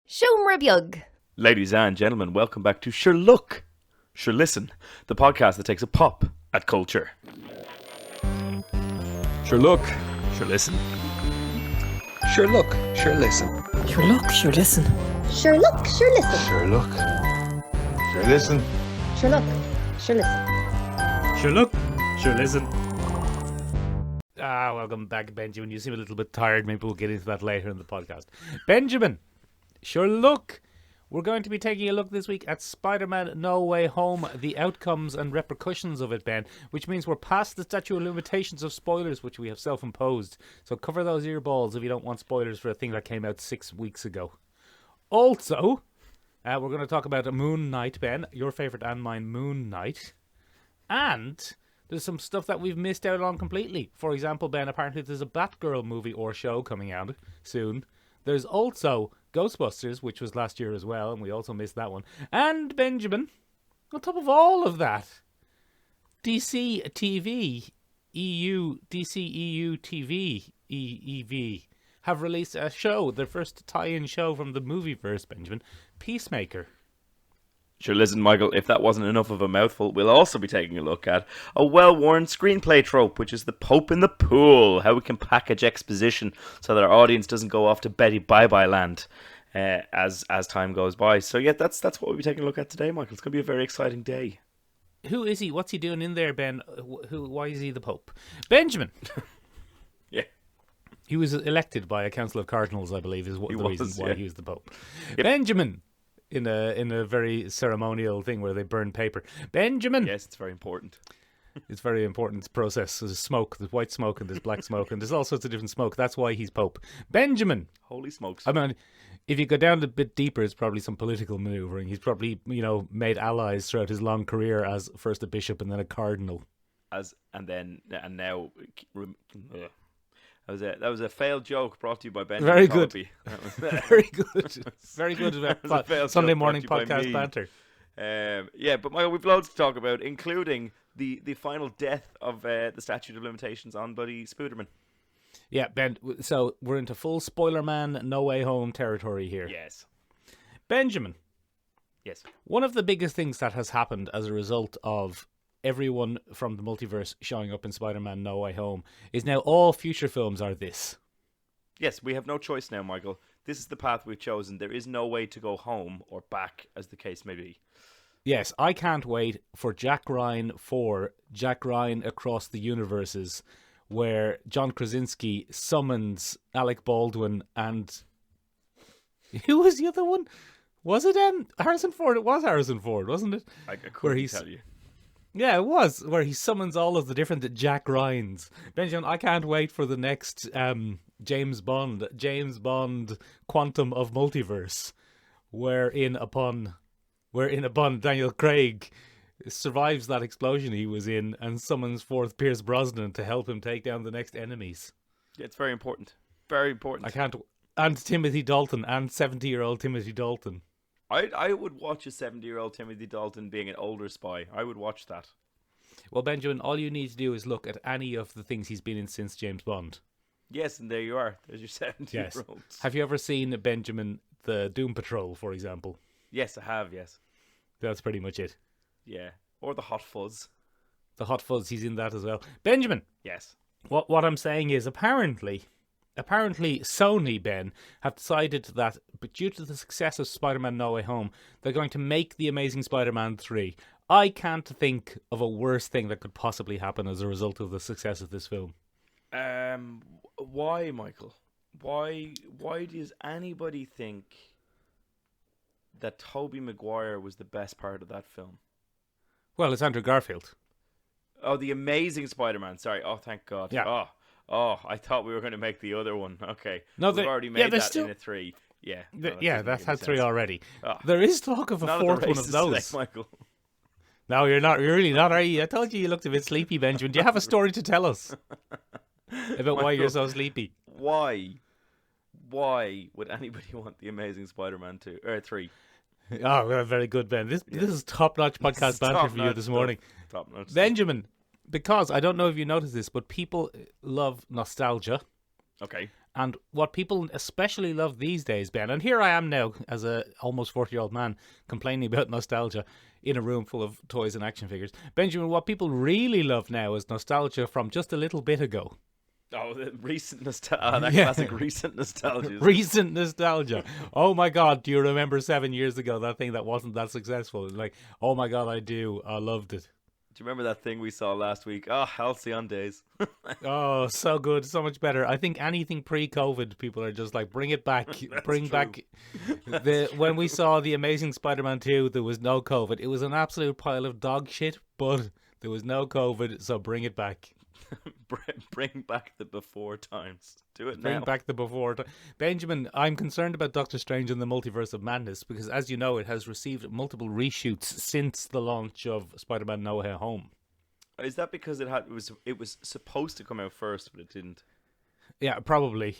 Siomra beag. Ladies and gentlemen, welcome back to Sure Look, Sure Listen, the podcast that takes a pop at culture. Sure Look, Sure Listen. Sure look, sure listen. Sure look, sure listen. Sure look, sure listen. Sure look, sure listen. Sure look, sure listen. Sure look, sure listen. Welcome back, Benjamin. You seem a little bit tired. Maybe we'll get into that later in the podcast. Benjamin, sure look. We're going to be taking a look this week at Spider-Man No Way Home, the outcomes and repercussions of it, Ben, which means we're past the statute of limitations of spoilers, which we have self-imposed. So cover those earballs if you don't want spoilers for a thing that came out 6 weeks ago. Also, we're going to talk about Moonknight, Ben, your favourite and mine, Moonknight. And there's some stuff that we've missed out on completely. For example, Ben, apparently there's a Batgirl movie or show coming out soon. There's also Ghostbusters, which was last year as well, and we also missed that one. And Benjamin, on top of all of that, DC TV, DC EU TV, EEV, have released a show, their first tie-in show from the movieverse, Benjamin, Peacemaker. Sure listen, Michael, if that wasn't enough of a mouthful, we'll also be taking a look at a well-worn screenplay trope, which is the Pope in the pool, how we can package exposition so that our audience doesn't go off to Betty Bye-Bye land as time goes by. So yeah, that's what we'll be taking a look at today, Michael. It's going to be a very exciting day. Who is he? What's he doing in there, Ben? Why is he the Pope? Benjamin! Yeah. He was elected by a council of cardinals, I believe, is the reason why he was the Pope. Yep. Benjamin! In a very ceremonial thing where they burn paper. Benjamin! Yes, it's very important. It's a very important process. There's smoke, there's white smoke and there's black smoke and there's all sorts of different smoke. That's why he's Pope. Benjamin! Holy smokes. I mean, if you go down a bit deeper, it's probably some political manoeuvring. He's probably, made allies throughout his long career as first a bishop and then a cardinal. That was a failed joke brought to you by Ben. Very good. Very good. Very good. failed Sunday joke morning brought to you by podcast me. banter. But Michael, we've loads to talk about, including the final death of the statute of limitations on Buddy Spooderman. Yeah, Ben, so we're into full Spoiler Man, No Way Home territory here. Yes. Benjamin. Yes. One of the biggest things that has happened as a result of everyone from the multiverse showing up in Spider-Man No Way Home is now all future films are this. Yes, we have no choice now, Michael. This is the path we've chosen. There is no way to go home or back, as the case may be. Yes, I can't wait for Jack Ryan Across the Universes, where John Krasinski summons Alec Baldwin and... Who was the other one? Was it Harrison Ford? It was Harrison Ford, wasn't it? I couldn't tell you. Yeah, it was, where he summons all of the different Jack Ryans. Benjamin, I can't wait for the next James Bond Quantum of Multiverse, wherein upon Daniel Craig survives that explosion he was in and summons forth Pierce Brosnan to help him take down the next enemies. Yeah, it's very important. Very important. And Timothy Dalton, and 70-year-old Timothy Dalton. I would watch a 70-year-old Timothy Dalton being an older spy. I would watch that. Well, Benjamin, all you need to do is look at any of the things he's been in since James Bond. Yes, and there you are. There's your 70-year-olds. Yes. Have you ever seen, Benjamin, the Doom Patrol, for example? Yes, I have, yes. That's pretty much it. Yeah. Or the Hot Fuzz. The Hot Fuzz, he's in that as well. Benjamin! Yes. What I'm saying is, apparently Sony, Ben, have decided that, but due to the success of Spider-Man No Way Home, they're going to make The Amazing Spider-Man 3. I can't think of a worse thing that could possibly happen as a result of the success of this film. Why, Michael? Why does anybody think that Tobey Maguire was the best part of that film? Well, it's Andrew Garfield. Oh, The Amazing Spider-Man. Sorry. Oh, thank God. Yeah. Oh, I thought we were going to make the other one. Okay. No, we've already made that still... in a 3. Yeah. That's had 3 already. Oh. There is talk of a Not 4th one of those. Today, Michael. No, you're not. You're really not, are you? I told you looked a bit sleepy, Benjamin. Do you have a story to tell us about why you're so sleepy? Why would anybody want The Amazing Spider-Man 2 or 3? Oh, well, very good, Ben. This is top-notch podcast banter for you this morning. Top-notch. Benjamin, because I don't know if you noticed this, but people love nostalgia. Okay. And what people especially love these days, Ben, and here I am now as a almost 40-year-old man complaining about nostalgia in a room full of toys and action figures. Benjamin, what people really love now is nostalgia from just a little bit ago. Oh, the recent nostalgia. That Yeah. classic recent nostalgia. Recent nostalgia. Oh my God, do you remember 7 years ago that thing that wasn't that successful? Like, oh my God, I do. I loved it. Do you remember that thing we saw last week? Oh, Halcyon Days. Oh, so good, so much better. I think anything pre-COVID, people are just like, bring it back, bring true. back. When we saw the Amazing Spider-Man 2, there was no COVID. It was an absolute pile of dog shit, but there was no COVID, so bring it back. Bring back the before times. Do it Bring now. back the before. Benjamin, I'm concerned about Doctor Strange and the Multiverse of Madness because, as you know, it has received multiple reshoots since the launch of Spider-Man No Way Home. Is that because it was supposed to come out first, but it didn't? Yeah, probably.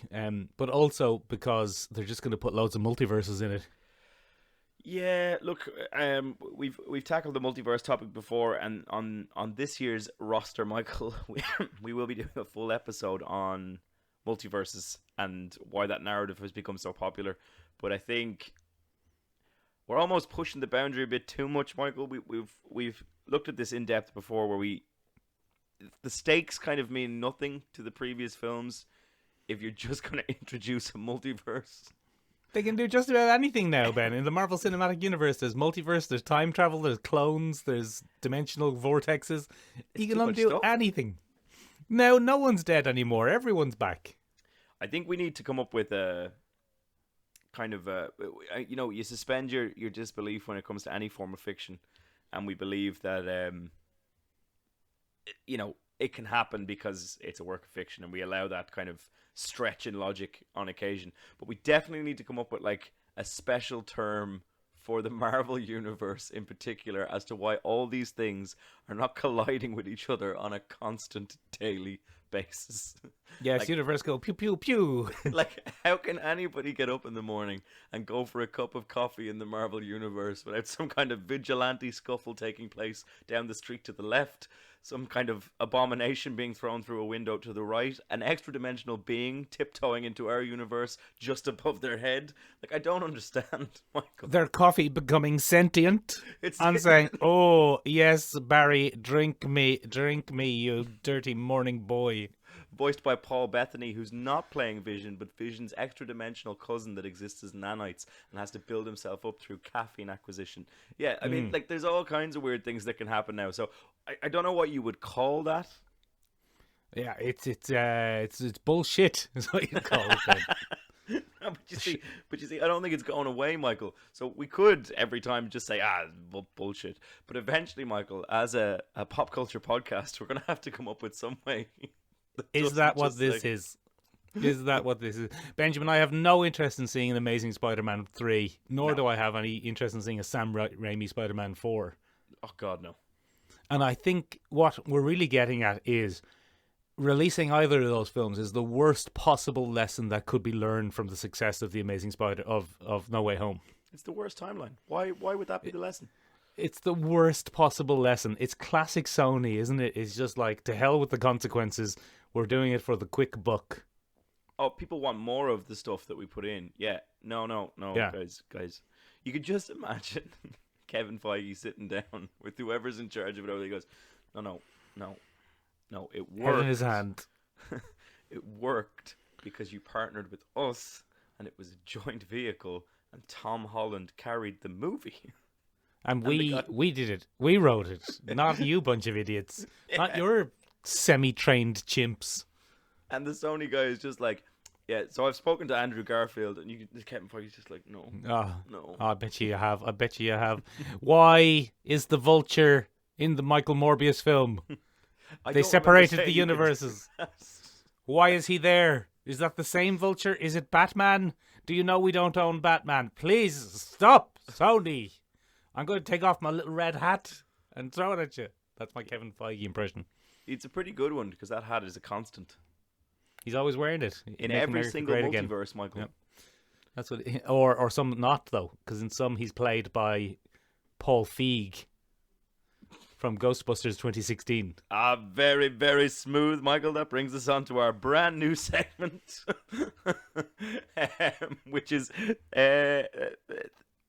But also because they're just going to put loads of multiverses in it. Yeah, look, we've tackled the multiverse topic before, and on this year's roster, Michael, we will be doing a full episode on multiverses and why that narrative has become so popular. But I think we're almost pushing the boundary a bit too much, Michael. We've looked at this in depth before, where the stakes kind of mean nothing to the previous films if you're just going to introduce a multiverse. They can do just about anything now, Ben. In the Marvel Cinematic Universe, there's multiverse, there's time travel, there's clones, there's dimensional vortexes. You can undo anything. Now, no one's dead anymore. Everyone's back. I think we need to come up with a kind of you suspend your disbelief when it comes to any form of fiction, and we believe that it can happen because it's a work of fiction, and we allow that kind of stretch in logic on occasion. But we definitely need to come up with like a special term for the Marvel universe in particular as to why all these things are not colliding with each other on a constant daily basis. Yes, Like- universe go pew pew pew. Like, how can anybody get up in the morning and go for a cup of coffee in the Marvel universe without some kind of vigilante scuffle taking place down the street to the left, some kind of abomination being thrown through a window to the right, an extra-dimensional being tiptoeing into our universe just above their head? Like, I don't understand, Michael. Their coffee becoming sentient and saying, "Oh yes, Barry, drink me, you dirty morning boy." Voiced by Paul Bettany, who's not playing Vision, but Vision's extra-dimensional cousin that exists as nanites and has to build himself up through caffeine acquisition. Yeah, I mean, like, there's all kinds of weird things that can happen now. So I don't know what you would call that. Yeah, it's bullshit. Is what you call it. Ben. No, but you see, I don't think it's going away, Michael. So we could every time just say, bullshit. But eventually, Michael, as a pop culture podcast, we're going to have to come up with some way. Is that what this is? Is that what this is? Benjamin, I have no interest in seeing an Amazing Spider-Man 3, nor do I have any interest in seeing a Sam Raimi Spider-Man 4. Oh, God, no. And I think what we're really getting at is releasing either of those films is the worst possible lesson that could be learned from the success of the Amazing Spider of No Way Home. It's the worst timeline. Why would that be the lesson? It's the worst possible lesson. It's classic Sony, isn't it? It's just like, to hell with the consequences. We're doing it for the quick buck. Oh, people want more of the stuff that we put in. Yeah. No, Yeah. guys. You could just imagine Kevin Feige sitting down with whoever's in charge of it over there. He goes, no, it Head in worked. his hand. It worked because you partnered with us, and it was a joint vehicle, and Tom Holland carried the movie. And they we did it. We wrote it. Not you bunch of idiots. Not your semi-trained chimps. And the Sony guy is just like, yeah, so I've spoken to Andrew Garfield, and Kevin Feige's just like, no. I bet you have. Why is the Vulture in the Michael Morbius film? They separated the universes. Why is he there? Is that the same Vulture? Is it Batman? Do you know we don't own Batman? Please stop, Sony. I'm going to take off my little red hat and throw it at you. That's my Kevin Feige impression. It's a pretty good one, because that hat is a constant. He's always wearing it. In Make every America single great again. multiverse, Michael. Yep. That's what, or some not though, because in some he's played by Paul Feig. from Ghostbusters 2016. Very, very smooth, Michael. That brings us on to our brand new segment, which is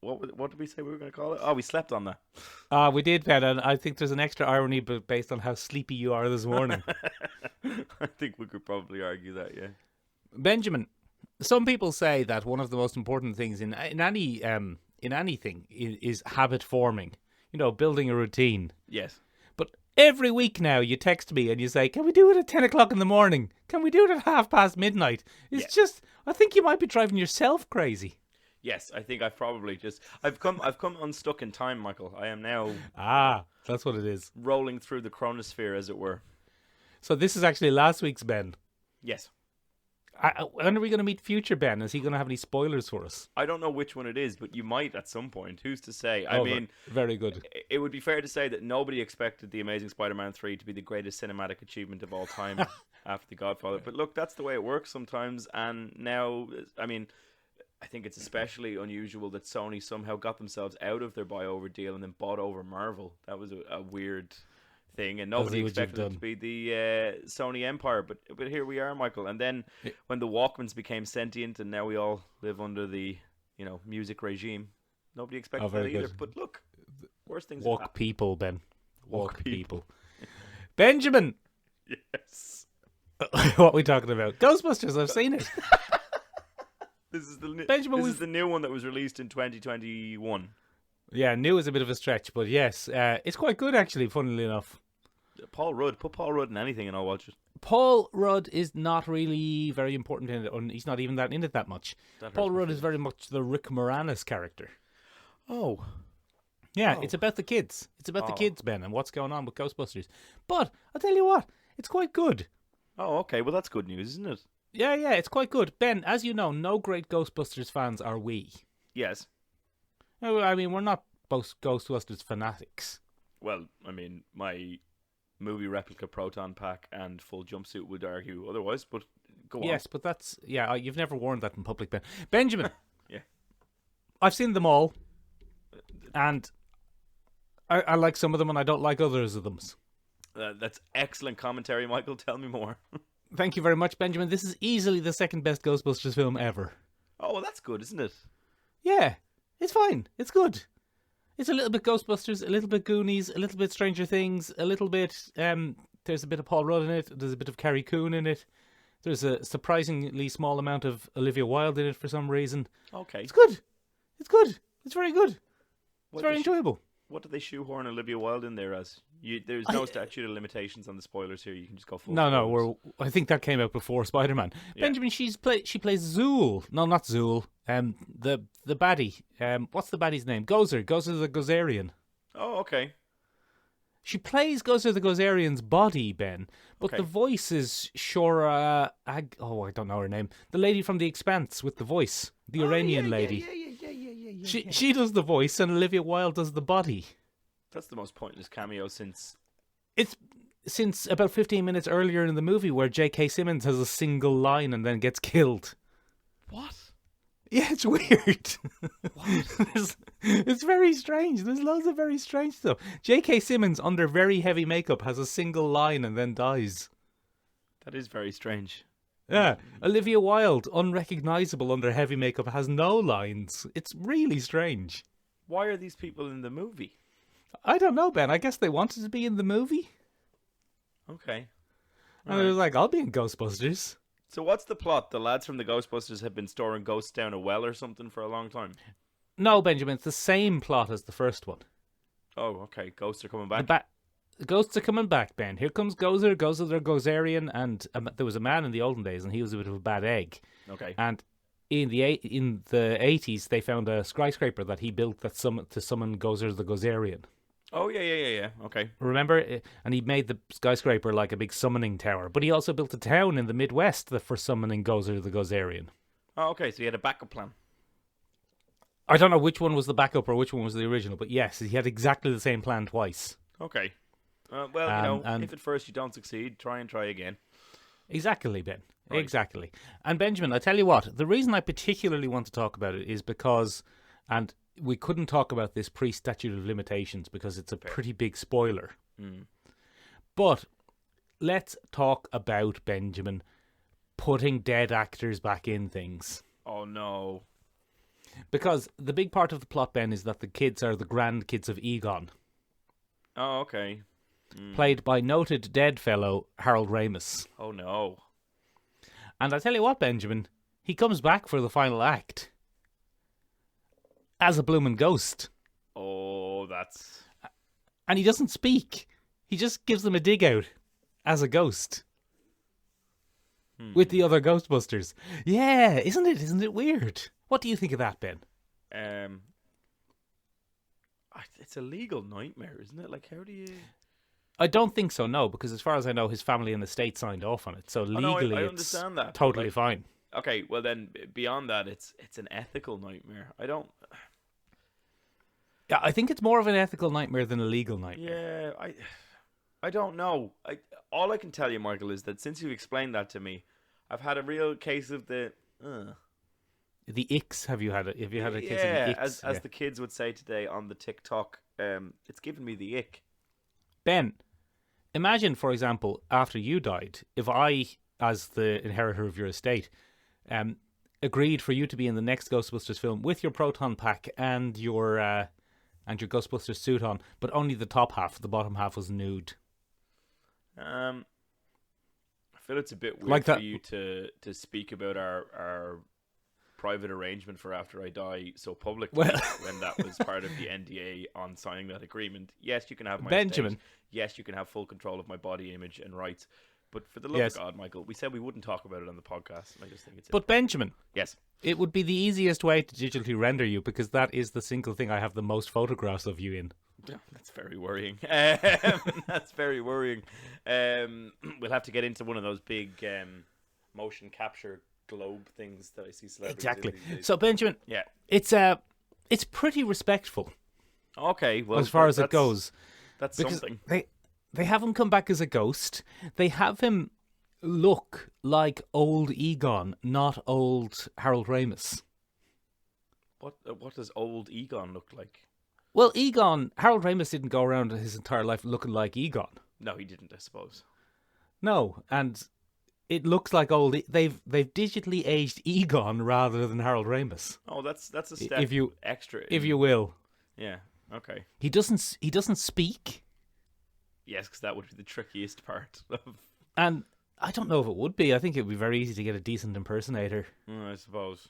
what did we say we were going to call it? Oh, we slept on that. We did, Ben, and I think there's an extra irony based on how sleepy you are this morning. I think we could probably argue that, yeah. Benjamin, some people say that one of the most important things in anything is habit forming. You know, building a routine. Yes. But every week now you text me and you say, can we do it at 10 o'clock in the morning? Can we do it at midnight? It's just, I think you might be driving yourself crazy. Yes, I think I've come unstuck in time, Michael. I am now that's what it is. rolling through the chronosphere, as it were. So this is actually last week's Ben. Yes. When are we going to meet future Ben? Is he going to have any spoilers for us? I don't know which one it is, but you might at some point. Who's to say? Very good. It would be fair to say that nobody expected The Amazing Spider-Man 3 to be the greatest cinematic achievement of all time after The Godfather. But look, that's the way it works sometimes. And now, I think it's especially unusual that Sony somehow got themselves out of their buyover deal and then bought over Marvel. That was a weird thing, and nobody expected it to be the Sony empire, but here we are, Michael. And then when the Walkmans became sentient, and now we all live under the music regime, nobody expected that either. But look, worst things. Walk people, Ben. Walk people. Benjamin. Yes. What are we talking about? Ghostbusters. I've seen it. This is the Benjamin, this is the new one that was released in 2021. Yeah, new is a bit of a stretch, but yes, it's quite good actually. Funnily enough. Paul Rudd. Put Paul Rudd in anything and I'll watch it. Paul Rudd is not really very important in it, and he's not even that in it that much. Paul Rudd is very much the Rick Moranis character. Oh. Yeah, it's about the kids. It's about the kids, Ben, and what's going on with Ghostbusters. But, I'll tell you what, it's quite good. Oh, okay. Well, that's good news, isn't it? Yeah, it's quite good. Ben, as you know, no great Ghostbusters fans are we. Yes. I mean, we're not both Ghostbusters fanatics. Well, I mean, my movie replica proton pack and full jumpsuit would argue otherwise, but go on. Yes, but that's... Yeah, you've never worn that in public, Ben. Benjamin. Yeah. I've seen them all, and I like some of them and I don't like others of them. That's excellent commentary, Michael. Tell me more. Thank you very much, Benjamin. This is easily the second best Ghostbusters film ever. Oh, well, that's good, isn't it? Yeah, it's fine. It's good. It's a little bit Ghostbusters, a little bit Goonies, a little bit Stranger Things, a little bit... there's a bit of Paul Rudd in it. There's a bit of Carrie Coon in it. There's a surprisingly small amount of Olivia Wilde in it for some reason. Okay. It's good. It's good. It's very good. It's very enjoyable. What did they shoehorn Olivia Wilde in there as? There's no statute of limitations on the spoilers here. You can just go full spoilers. I think that came out before Spider-Man. Yeah. Benjamin, she plays Zool. No, not Zool. The baddie. What's the baddie's name? Gozer the Gozerian. Oh, okay. She plays Gozer the Gozerian's body, Ben, but okay. The voice is Shora... I don't know her name. The lady from The Expanse with the voice. The Iranian lady. Yeah. She does the voice and Olivia Wilde does the body. That's the most pointless cameo since... It's since about 15 minutes earlier in the movie where J.K. Simmons has a single line and then gets killed. What? Yeah, it's weird. What? It's very strange. There's loads of very strange stuff. J.K. Simmons, under very heavy makeup, has a single line and then dies. That is very strange. Yeah. Olivia Wilde, unrecognisable under heavy makeup, has no lines. It's really strange. Why are these people in the movie? I don't know, Ben. I guess they wanted to be in the movie. Okay. And they was like, I'll be in Ghostbusters. So what's the plot? The lads from the Ghostbusters have been storing ghosts down a well or something for a long time? No, Benjamin. It's the same plot as the first one. Oh, okay. Ghosts are coming back? The ghosts are coming back, Ben. Here comes Gozer the Gozerian, and there was a man in the olden days, and he was a bit of a bad egg. Okay. And in the 80s, they found a skyscraper that he built to summon Gozer the Gozerian. Oh, yeah. Okay. Remember? And he made the skyscraper like a big summoning tower. But he also built a town in the Midwest for summoning Gozer the Gozerian. Oh, okay. So he had a backup plan. I don't know which one was the backup or which one was the original, but yes, he had exactly the same plan twice. Okay. If at first you don't succeed, try again. Exactly, Ben. Right. Exactly. And Benjamin, I tell you what, the reason I particularly want to talk about it is because, and we couldn't talk about this pre-statute of limitations because it's a pretty big spoiler. But let's talk about, Benjamin, putting dead actors back in things. Oh, no. Because the big part of the plot, Ben, is that the kids are the grandkids of Egon, Oh, okay. played by noted dead fellow Harold Ramis. Oh, no. And I tell you what, Benjamin, he comes back for the final act as a bloomin' ghost. Oh, that's... And he doesn't speak. He just gives them a dig out as a ghost. With the other Ghostbusters. Yeah, isn't it? Isn't it weird? What do you think of that, Ben? It's a legal nightmare, isn't it? Like, how do you... I don't think so, no, because as far as I know, his family and the state signed off on it. So legally, I it's understand that. totally Like, fine. Okay, well then, beyond that, it's an ethical nightmare. I don't... Yeah, I think it's more of an ethical nightmare than a legal nightmare. Yeah, I don't know. All I can tell you, Michael, is that since you explained that to me, I've had a real case of the... The icks, have you had a case of the Yeah, icks? as the kids would say today on the TikTok, it's given me the ick. Ben, imagine, for example, after you died, if I, as the inheritor of your estate, agreed for you to be in the next Ghostbusters film with your proton pack and your Ghostbusters suit on, but only the top half, the bottom half was nude. I feel it's a bit weird Like that- for you to speak about our private arrangement for after I die so publicly Well- when that was part of the NDA on signing that agreement. Yes, you can have my Benjamin. estate. Yes, you can have full control of my body image and rights. But for the love Yes. of God, Michael, we said we wouldn't talk about it on the podcast. And I just think it's... But Benjamin, Yes. it would be the easiest way to digitally render you because that is the single thing I have the most photographs of you in. That's very worrying. That's very worrying. We'll have to get into one of those big motion capture globe things that I see celebrities Exactly. in these days. So Benjamin, Yeah. it's pretty respectful Okay. Well, as far as it that's- goes. That's Because something. they have him come back as a ghost. They have him look like old Egon, not old Harold Ramis. What does old Egon look like? Well, Harold Ramis didn't go around his entire life looking like Egon. No, he didn't, I suppose. No, and it looks like they've digitally aged Egon rather than Harold Ramis, Oh, that's a step if you extra. if you will. Yeah. Okay. He doesn't speak, Yes, because that would be the trickiest part of. and I don't know if it would be. I think it would be very easy to get a decent impersonator. I suppose.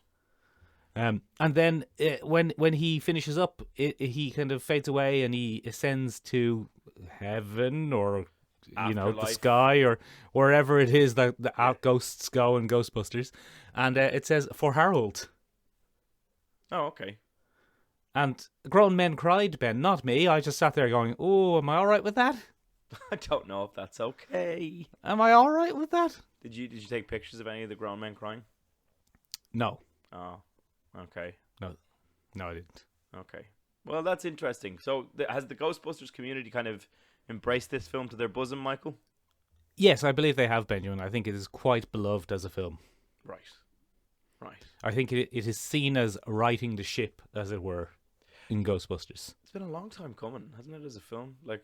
And then when he finishes up, he kind of fades away and he ascends to heaven or the Afterlife. sky or wherever it is that the ghosts go in Ghostbusters, and it says for Harold. Oh, okay. And grown men cried, Ben, not me. I just sat there going, "Oh, am I all right with that? I don't know if that's okay. Am I all right with that?" Did you take pictures of any of the grown men crying? No, Oh, okay. no, I didn't. Okay. Well, that's interesting. So, has the Ghostbusters community kind of embraced this film to their bosom, Michael? Yes, I believe they have, Benjamin. I think it is quite beloved as a film. Right. Right. I think it is seen as righting the ship, as it were, in Ghostbusters. It's been a long time coming, hasn't it, as a film? Like,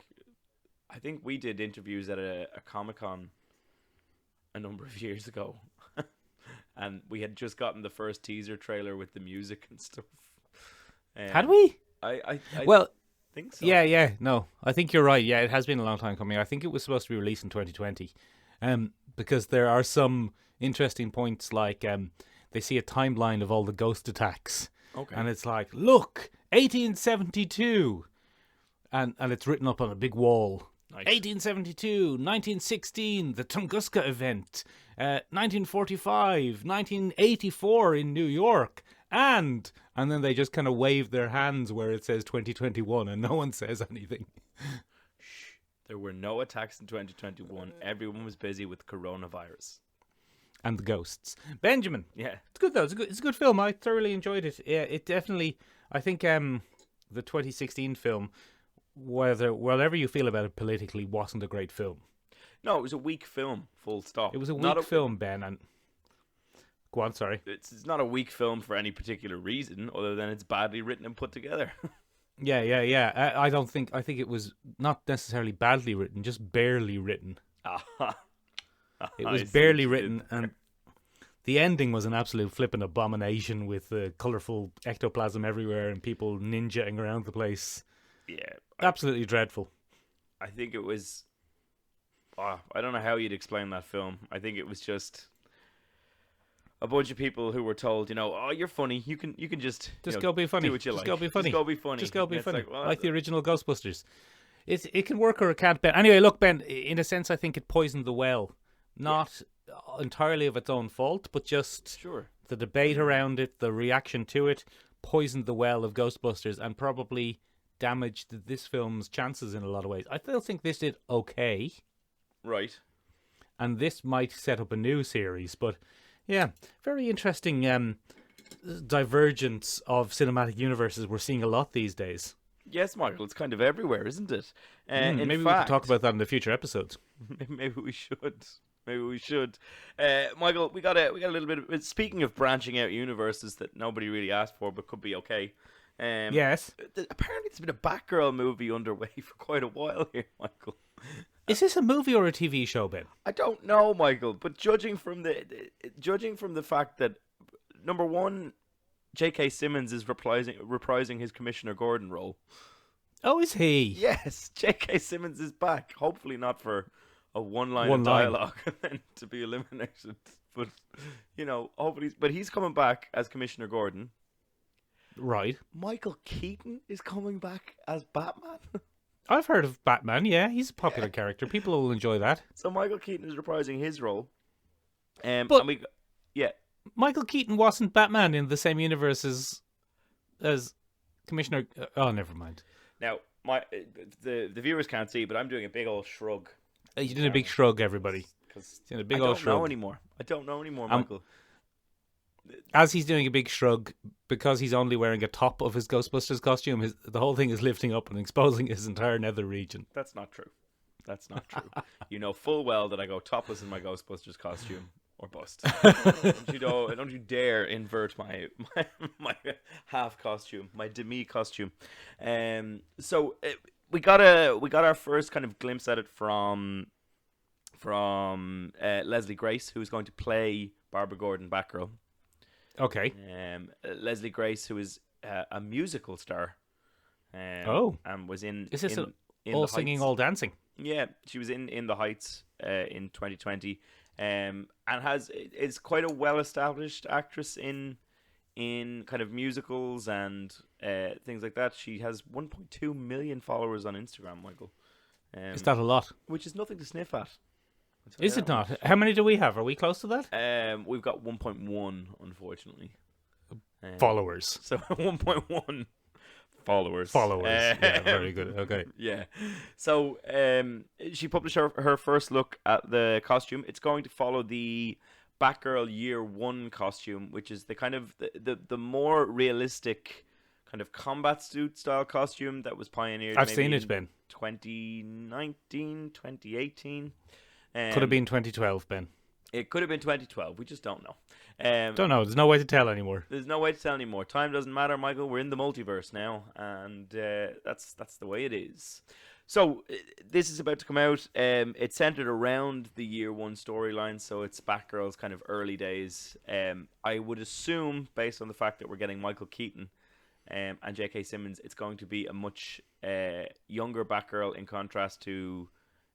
I think we did interviews at a Comic-Con a number of years ago. And we had just gotten the first teaser trailer with the music and stuff. Had we? I Well, think so. yeah. No, I think you're right. Yeah, it has been a long time coming. I think it was supposed to be released in 2020. Because there are some interesting points, like they see a timeline of all the ghost attacks. Okay. And it's like, look, 1872. And it's written up on a big wall. Nice. 1872, 1916, the Tunguska event, 1945, 1984 in New York, and then they just kind of wave their hands where it says 2021 and no one says anything. There were no attacks in 2021. Everyone was busy with coronavirus. And the ghosts. Benjamin. Yeah. It's good though. It's a good film. I thoroughly enjoyed it. Yeah, it definitely. I think the 2016 film, whatever you feel about it politically, wasn't a great film. No, it was a weak film. Full stop. It was a Not weak film, Ben, and Go on, sorry. It's not a weak film for any particular reason, other than it's badly written and put together. Yeah. I think it was not necessarily badly written, just barely written. It was barely written, and the ending was an absolute flipping abomination with colourful ectoplasm everywhere and people ninjaing around the place. Yeah. Absolutely dreadful. I think it was... I don't know how you'd explain that film. I think it was just a bunch of people who were told, you're funny. You can just go be funny. Do what you just like. go be funny. Just go be funny. Just go be And it's funny. like The original Ghostbusters. It can work or it can't, Ben. Anyway, look, Ben, in a sense, I think it poisoned the well. Not entirely of its own fault, but just Sure. the debate around it, the reaction to it, poisoned the well of Ghostbusters and probably damaged this film's chances in a lot of ways. I still think this did okay. Right. And this might set up a new series, but yeah, very interesting divergence of cinematic universes we're seeing a lot these days. Yes, Michael, it's kind of everywhere, isn't it? Maybe we could talk about that in the future episodes. Maybe we should. Michael, we got a little bit of... Speaking of branching out universes that nobody really asked for but could be okay. Yes. Apparently there's been a Batgirl movie underway for quite a while here, Michael. Is this a movie or a TV show, Ben? I don't know, Michael, but judging from the fact that, number one, J.K. Simmons is reprising his Commissioner Gordon role. Oh, is he? Yes, J.K. Simmons is back. Hopefully not for a one line of dialogue and then to be eliminated. But, hopefully... But he's coming back as Commissioner Gordon. Right. Michael Keaton is coming back as Batman. I've heard of Batman, yeah. He's a popular character. People will enjoy that. So Michael Keaton is reprising his role. But yeah. Michael Keaton wasn't Batman in the same universe as Commissioner... Oh, never mind. Now, the viewers can't see, but I'm doing a big old shrug. You're doing a big shrug, everybody. I don't know anymore, Michael. As he's doing a big shrug, because he's only wearing a top of his Ghostbusters costume, the whole thing is lifting up and exposing his entire nether region. That's not true. You know full well that I go topless in my Ghostbusters costume or bust. Don't you dare invert my half costume, my demi costume. So we got our first kind of glimpse at it from Leslie Grace, who's going to play Barbara Gordon, Batgirl. Okay. Leslie Grace, who is a musical star. And was in... Is this in all The singing, Heights. all dancing? Yeah, she was in The Heights in 2020, and is quite a well-established actress in kind of musicals and things like that. She has 1.2 million followers on Instagram, Michael. Is that a lot? Which is nothing to sniff at. Is it not? How many do we have? Are we close to that? We've got 1.1, unfortunately. Followers. So 1.1 followers. Yeah, very good. Okay. Yeah. So she published her first look at the costume. It's going to follow the Batgirl Year 1 costume, which is the kind of the more realistic kind of combat suit style costume that was pioneered. I've seen it, Ben. 2019, 2018. Could have been 2012, Ben. It could have been 2012. We just don't know. Don't know. There's no way to tell anymore. There's no way to tell anymore. Time doesn't matter, Michael. We're in the multiverse now, and that's the way it is. So this is about to come out. It's centered around the Year 1 storyline, so it's Batgirl's kind of early days. I would assume, based on the fact that we're getting Michael Keaton and J.K. Simmons, it's going to be a much younger Batgirl in contrast to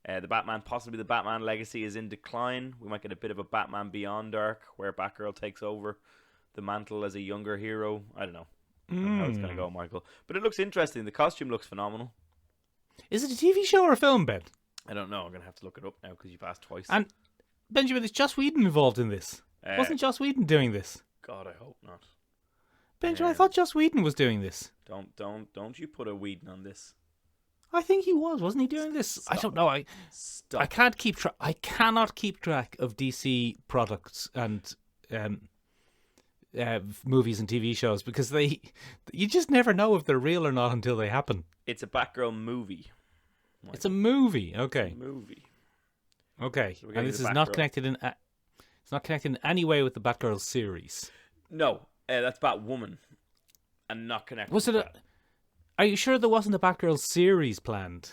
the Batman. Possibly the Batman legacy is in decline. We might get a bit of a Batman Beyond arc where Batgirl takes over the mantle as a younger hero. I don't know how it's going to go, Michael. But it looks interesting. The costume looks phenomenal. Is it a TV show or a film, Ben? I don't know. I'm going to have to look it up now because you've asked twice. And Benjamin, is Joss Whedon involved in this? Wasn't Joss Whedon doing this? God, I hope not. Benjamin, I thought Joss Whedon was doing this. Don't you put a Whedon on this. I think he was. Wasn't he doing this? Stop. I don't know. Stop. I can't keep track. I cannot keep track of DC products and movies and TV shows because you just never know if they're real or not until they happen. It's a Batgirl movie. It's a movie. Okay. Movie. Okay. So and this is not connected in. It's not connected in any way with the Batgirl series. No, that's Batwoman, and not connected. Was it to a... Are you sure there wasn't a Batgirl series planned?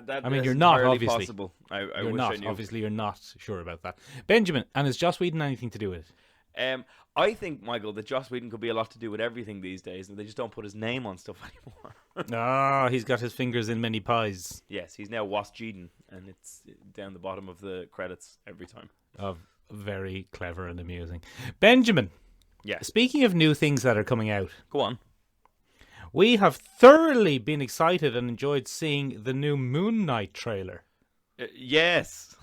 That I mean, is you're not, entirely obviously. possible. I You're wish not. I knew. Obviously, you're not sure about that. Benjamin, and has Joss Whedon anything to do with it? I think, Michael, that Joss Whedon could be a lot to do with everything these days, and they just don't put his name on stuff anymore. Ah, he's got his fingers in many pies. Yes, he's now Was Whedon, and it's down the bottom of the credits every time. Oh, very clever and amusing. Benjamin, Yes. speaking of new things that are coming out, Go on. we have thoroughly been excited and enjoyed seeing the new Moonknight trailer. Yes.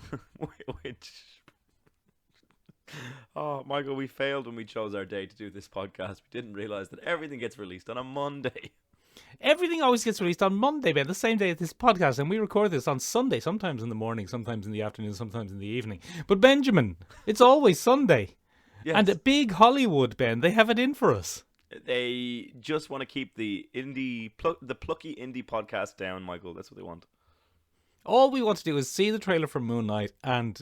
Which... Oh, Michael, we failed when we chose our day to do this podcast. We didn't realise that everything gets released on a Monday. Everything always gets released on Monday, Ben, the same day as this podcast, and we record this on Sunday, sometimes in the morning, sometimes in the afternoon, sometimes in the evening. But Benjamin, it's always Sunday. Yes. And at Big Hollywood, Ben, they have it in for us. They just want to keep the the plucky indie podcast down, Michael. That's what they want. All we want to do is see the trailer for Moonknight, and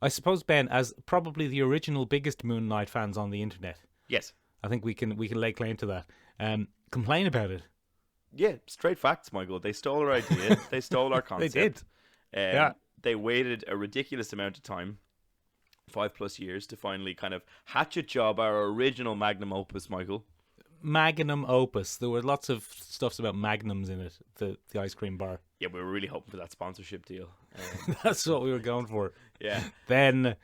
I suppose, Ben, as probably the original biggest Moonknight fans on the internet, Yes. I think we can lay claim to that. Complain about it. Yeah, straight facts, Michael. They stole our idea. They stole our concept. They did. Yeah. They waited a ridiculous amount of time, 5+ years, to finally kind of hatchet job our original magnum opus, Michael. Magnum opus. There were lots of stuffs about magnums in it, the ice cream bar. Yeah, we were really hoping for that sponsorship deal. That's what we were going for. Yeah. Then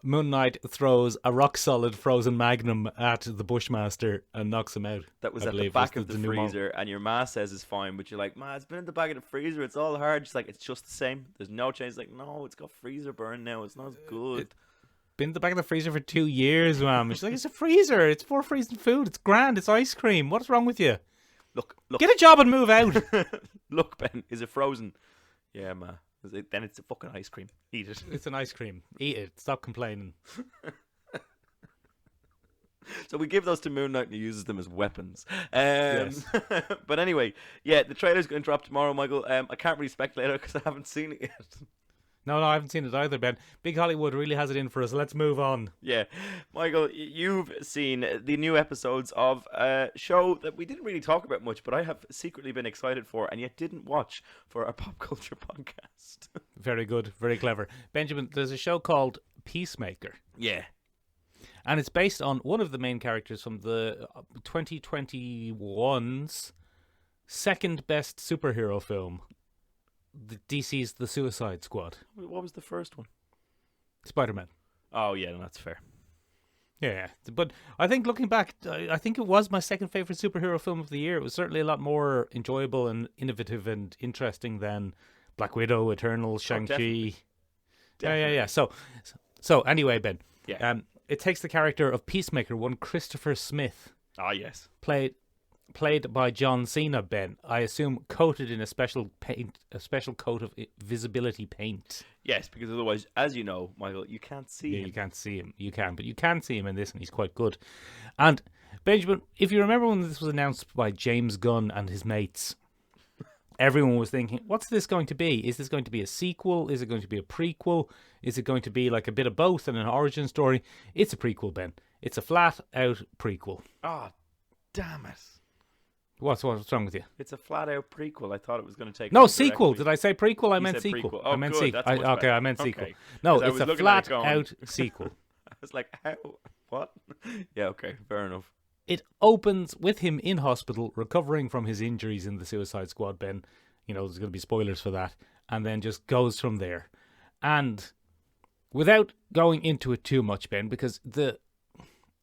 Moon Knight throws a rock-solid frozen magnum at the Bushmaster and knocks him out. That was I at the believe, back was of the new mo- freezer, and your ma says it's fine, but you're like, Ma, it's been in the back of the freezer. It's all hard. She's like, it's just the same. There's no change. It's like, no, it's got freezer burn now. It's not as good. Been in the back of the freezer for 2 years, ma'am. She's like, it's a freezer. It's for freezing food. It's grand. It's ice cream. What's wrong with you? Look. Get a job and move out. Look, Ben, is it frozen? Yeah, Ma. Then it's a fucking ice cream. Eat it. It's an ice cream. Eat it. Stop complaining. So we give those to Moon Knight and he uses them as weapons. Yes. But anyway, yeah, the trailer's going to drop tomorrow, Michael. I can't really speculate because I haven't seen it yet. No, I haven't seen it either, Ben. Big Hollywood really has it in for us. Let's move on. Yeah. Michael, you've seen the new episodes of a show that we didn't really talk about much, but I have secretly been excited for and yet didn't watch for our pop culture podcast. Very good. Very clever. Benjamin, there's a show called Peacemaker. Yeah. And it's based on one of the main characters from the 2021's second best superhero film, the DC's The Suicide Squad. What was the first one? Spider-Man. Oh, yeah, no, that's fair. Yeah, but I think looking back, I think it was my second favorite superhero film of the year. It was certainly a lot more enjoyable and innovative and interesting than Black Widow, Eternal, Shang-Chi. definitely. Yeah. So anyway, Ben. Yeah. It takes the character of Peacemaker, one Christopher Smith, Ah, yes. played by John Cena, Ben. I assume coated in a special coat of visibility paint. Yes, because otherwise, as you know, Michael, you can't see Yeah, him. you can't see him. You can, but you can see him in this, and he's quite good. And Benjamin, if you remember when this was announced by James Gunn and his mates, everyone was thinking, what's this going to be? Is this going to be a sequel? Is it going to be a prequel? Is it going to be like a bit of both and an origin story? It's a prequel, Ben. It's a flat-out prequel. Ah, damn it. What's wrong with you? It's a flat-out prequel. I thought it was going to take... No, on sequel. directly. Did I say prequel? I You meant said sequel. prequel. Oh, I meant good. sequel. That's much Okay, better. I meant sequel. Okay. No, 'Cause I it's was a looking at it going- flat-out sequel. I was like, how? What? Yeah, okay, fair enough. It opens with him in hospital, recovering from his injuries in the Suicide Squad, Ben. You know, there's going to be spoilers for that. And then just goes from there. And without going into it too much, Ben, because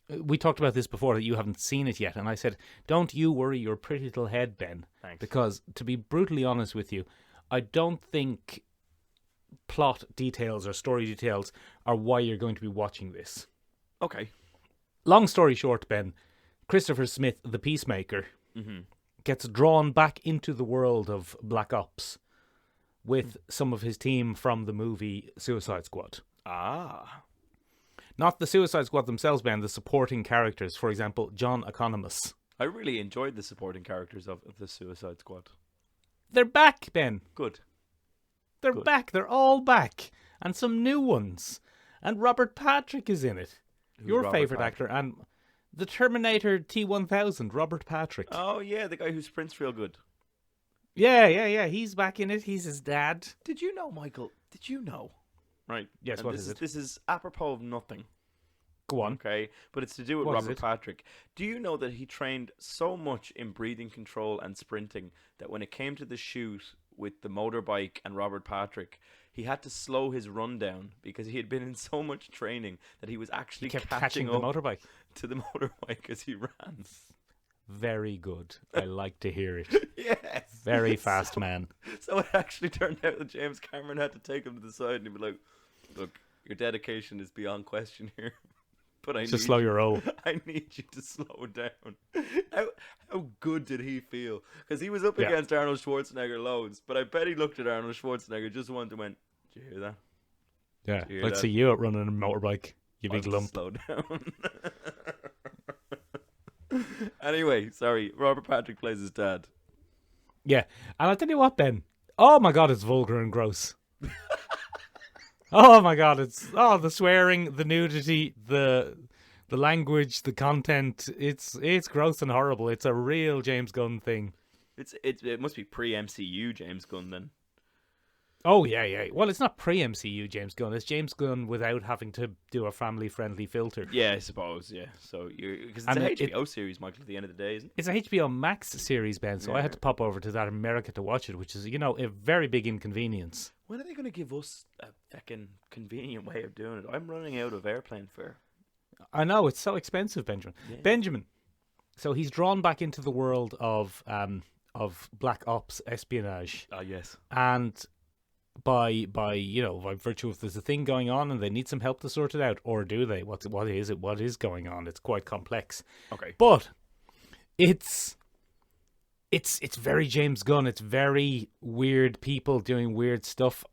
we talked about this before, that you haven't seen it yet. And I said, don't you worry your pretty little head, Ben. Thanks. Because, to be brutally honest with you, I don't think plot details or story details are why you're going to be watching this. Okay. Long story short, Ben, Christopher Smith, the Peacemaker, gets drawn back into the world of Black Ops with some of his team from the movie Suicide Squad. Ah. Not the Suicide Squad themselves, Ben, the supporting characters. For example, John Economos. I really enjoyed the supporting characters of the Suicide Squad. They're back, Ben. Good. They're Good. back. They're all back. And some new ones. and Robert Patrick is in it. Who's Your Robert favourite Patrick? actor, and the Terminator T-1000, Robert Patrick. Oh yeah, the guy who sprints real good. Yeah. He's back in it. He's his dad. Did you know, Michael? Did you know? Right. Yes, and what this is it? This is apropos of nothing. Go on. Okay, but it's to do with What is Robert it? Patrick. Do you know that he trained so much in breathing control and sprinting that when it came to the shoot with the motorbike and Robert Patrick, he had to slow his run down because he had been in so much training that he was actually He kept catching catching the up motorbike. to the motorbike as he ran. Very good. I like to hear it. Yes. Very fast man. So it actually turned out that James Cameron had to take him to the side and he'd be like, "Look, your dedication is beyond question here. But I Just need slow your roll. I need you to slow down." How good did he feel? Because he was up Yeah. against Arnold Schwarzenegger loads, but I bet he looked at Arnold Schwarzenegger just once and went, "Did you hear that? Yeah. hear Let's that? see you out running a motorbike. You I'll big just lump. slow down." Anyway, sorry. Robert Patrick plays his dad. Yeah. And I'll tell you what, Ben. Oh my God, it's vulgar and gross. Oh my God, it's the swearing, the nudity, the language, the content. It's gross and horrible. It's a real James Gunn thing. It must be pre-MCU James Gunn then. Oh yeah. Well, it's not pre-MCU James Gunn. It's James Gunn without having to do a family-friendly filter. Yeah, I suppose. Yeah. So because it's And an it- HBO series, Michael. At the end of the day, isn't it? It's a HBO Max series, Ben, so I Yeah. had to pop over to that America to watch it, which is, a very big inconvenience. When are they going to give us a fucking convenient way of doing it? I'm running out of airplane fare. I know, it's so expensive, Benjamin. Yeah. Benjamin, so he's drawn back into the world of black ops espionage, Ah, yes. and by virtue of there's a thing going on and they need some help to sort it out, or do they? What is going on? It's quite complex. Okay. But it's very James Gunn. It's very weird people doing weird stuff.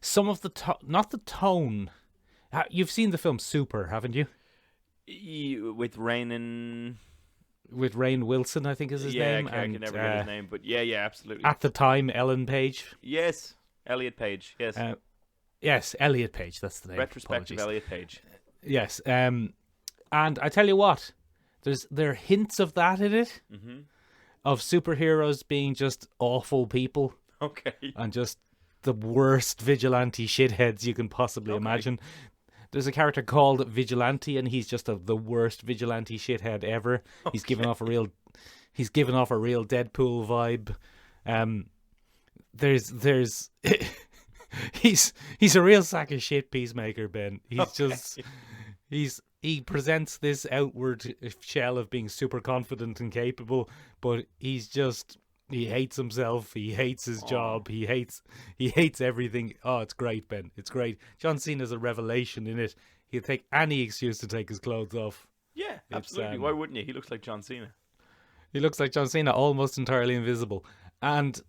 Some of the not the tone. You've seen the film Super, haven't you? With Rain and With Rainn Wilson, I think is his name. I can never get his name, but yeah, absolutely. At the time, Ellen Page. Yes, Elliot Page. Yes, Yes, Elliot Page. That's the name. retrospective Apologies. Elliot Page. Yes. And I tell you what, there are hints of that in it, of superheroes being just awful people Okay. and just the worst vigilante shitheads you can possibly imagine. There's a character called Vigilante, and he's just the worst vigilante shithead ever. He's given off a real Deadpool vibe. There's he's a real sack of shit, Peacemaker, Ben. He presents this outward shell of being super confident and capable, but he hates himself, he hates his job, he hates everything. Oh, it's great, Ben. It's great. John Cena's a revelation in it. He'll take any excuse to take his clothes off. Yeah, absolutely. Why wouldn't you? He looks like John Cena. He looks like John Cena, almost entirely invisible. And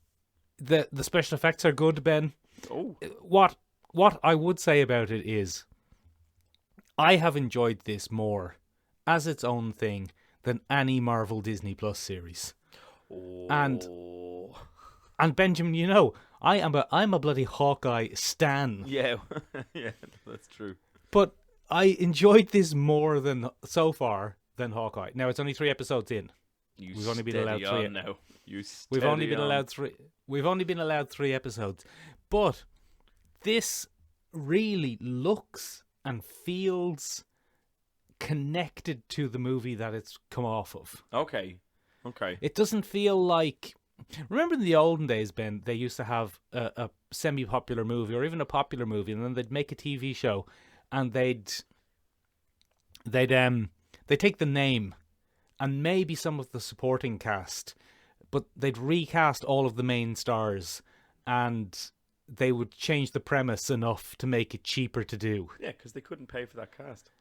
the special effects are good, Ben. Oh, What I would say about it is, I have enjoyed this more as its own thing than any Marvel Disney Plus series. And Benjamin, I'm a bloody Hawkeye stan. yeah, yeah, that's true. But I enjoyed this more so far than Hawkeye. Now it's only 3 episodes in. We've only been allowed 3. Now. We've only been allowed 3. We've only been allowed 3 episodes. But this really looks and feels connected to the movie that it's come off of. Okay. It doesn't feel like... Remember in the olden days, Ben, they used to have a semi-popular movie or even a popular movie, and then they'd make a TV show, and they'd take the name and maybe some of the supporting cast, but they'd recast all of the main stars, and they would change the premise enough to make it cheaper to do. Yeah, because they couldn't pay for that cast.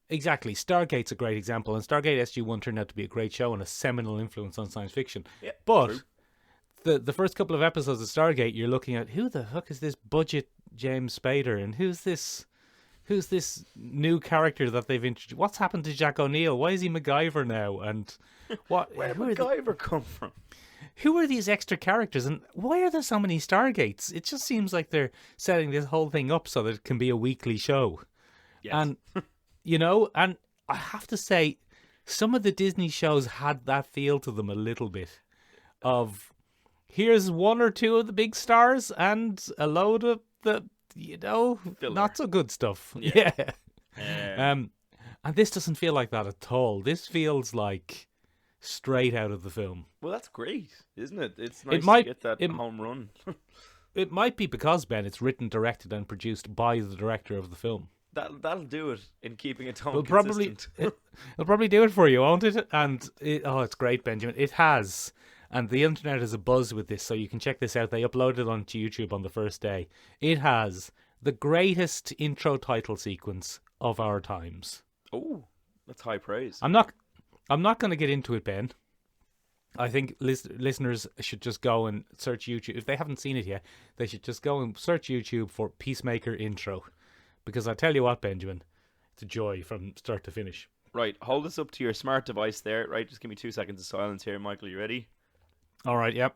Exactly. Stargate's a great example, and Stargate SG-1 turned out to be a great show and a seminal influence on science fiction. Yeah, but true. the first couple of episodes of Stargate, you're looking at, who the fuck is this budget James Spader, and who's this new character that they've introduced? What's happened to Jack O'Neill? Why is he MacGyver now? And what? Where did who are the- MacGyver come from? who are these extra characters, and why are there so many Stargates? It just seems like they're setting this whole thing up so that it can be a weekly show. Yes. And, and I have to say, some of the Disney shows had that feel to them a little bit of, here's one or two of the big stars and a load of the, Filler. not so good stuff. Yeah. Yeah. And this doesn't feel like that at all. This feels like straight out of the film. Well, that's great, isn't it? It's nice might- to get that it- home run. It might be because, Ben, it's written, directed, and produced by the director of the film. That'll do it in keeping it tone It'll probably consistent. it'll probably do it for you, won't it? And it's great, Benjamin. It has, and the internet is abuzz with this, so you can check this out. They uploaded it onto YouTube on the first day. It has the greatest intro title sequence of our times. Oh, that's high praise. I'm not going to get into it, Ben. I think listeners should just go and search YouTube. If they haven't seen it yet, they should just go and search YouTube for Peacemaker intro. Because I tell you what, Benjamin, it's a joy from start to finish. Right, hold this up to your smart device there. Right, just give me 2 seconds of silence here, Michael. You ready? All right, yep.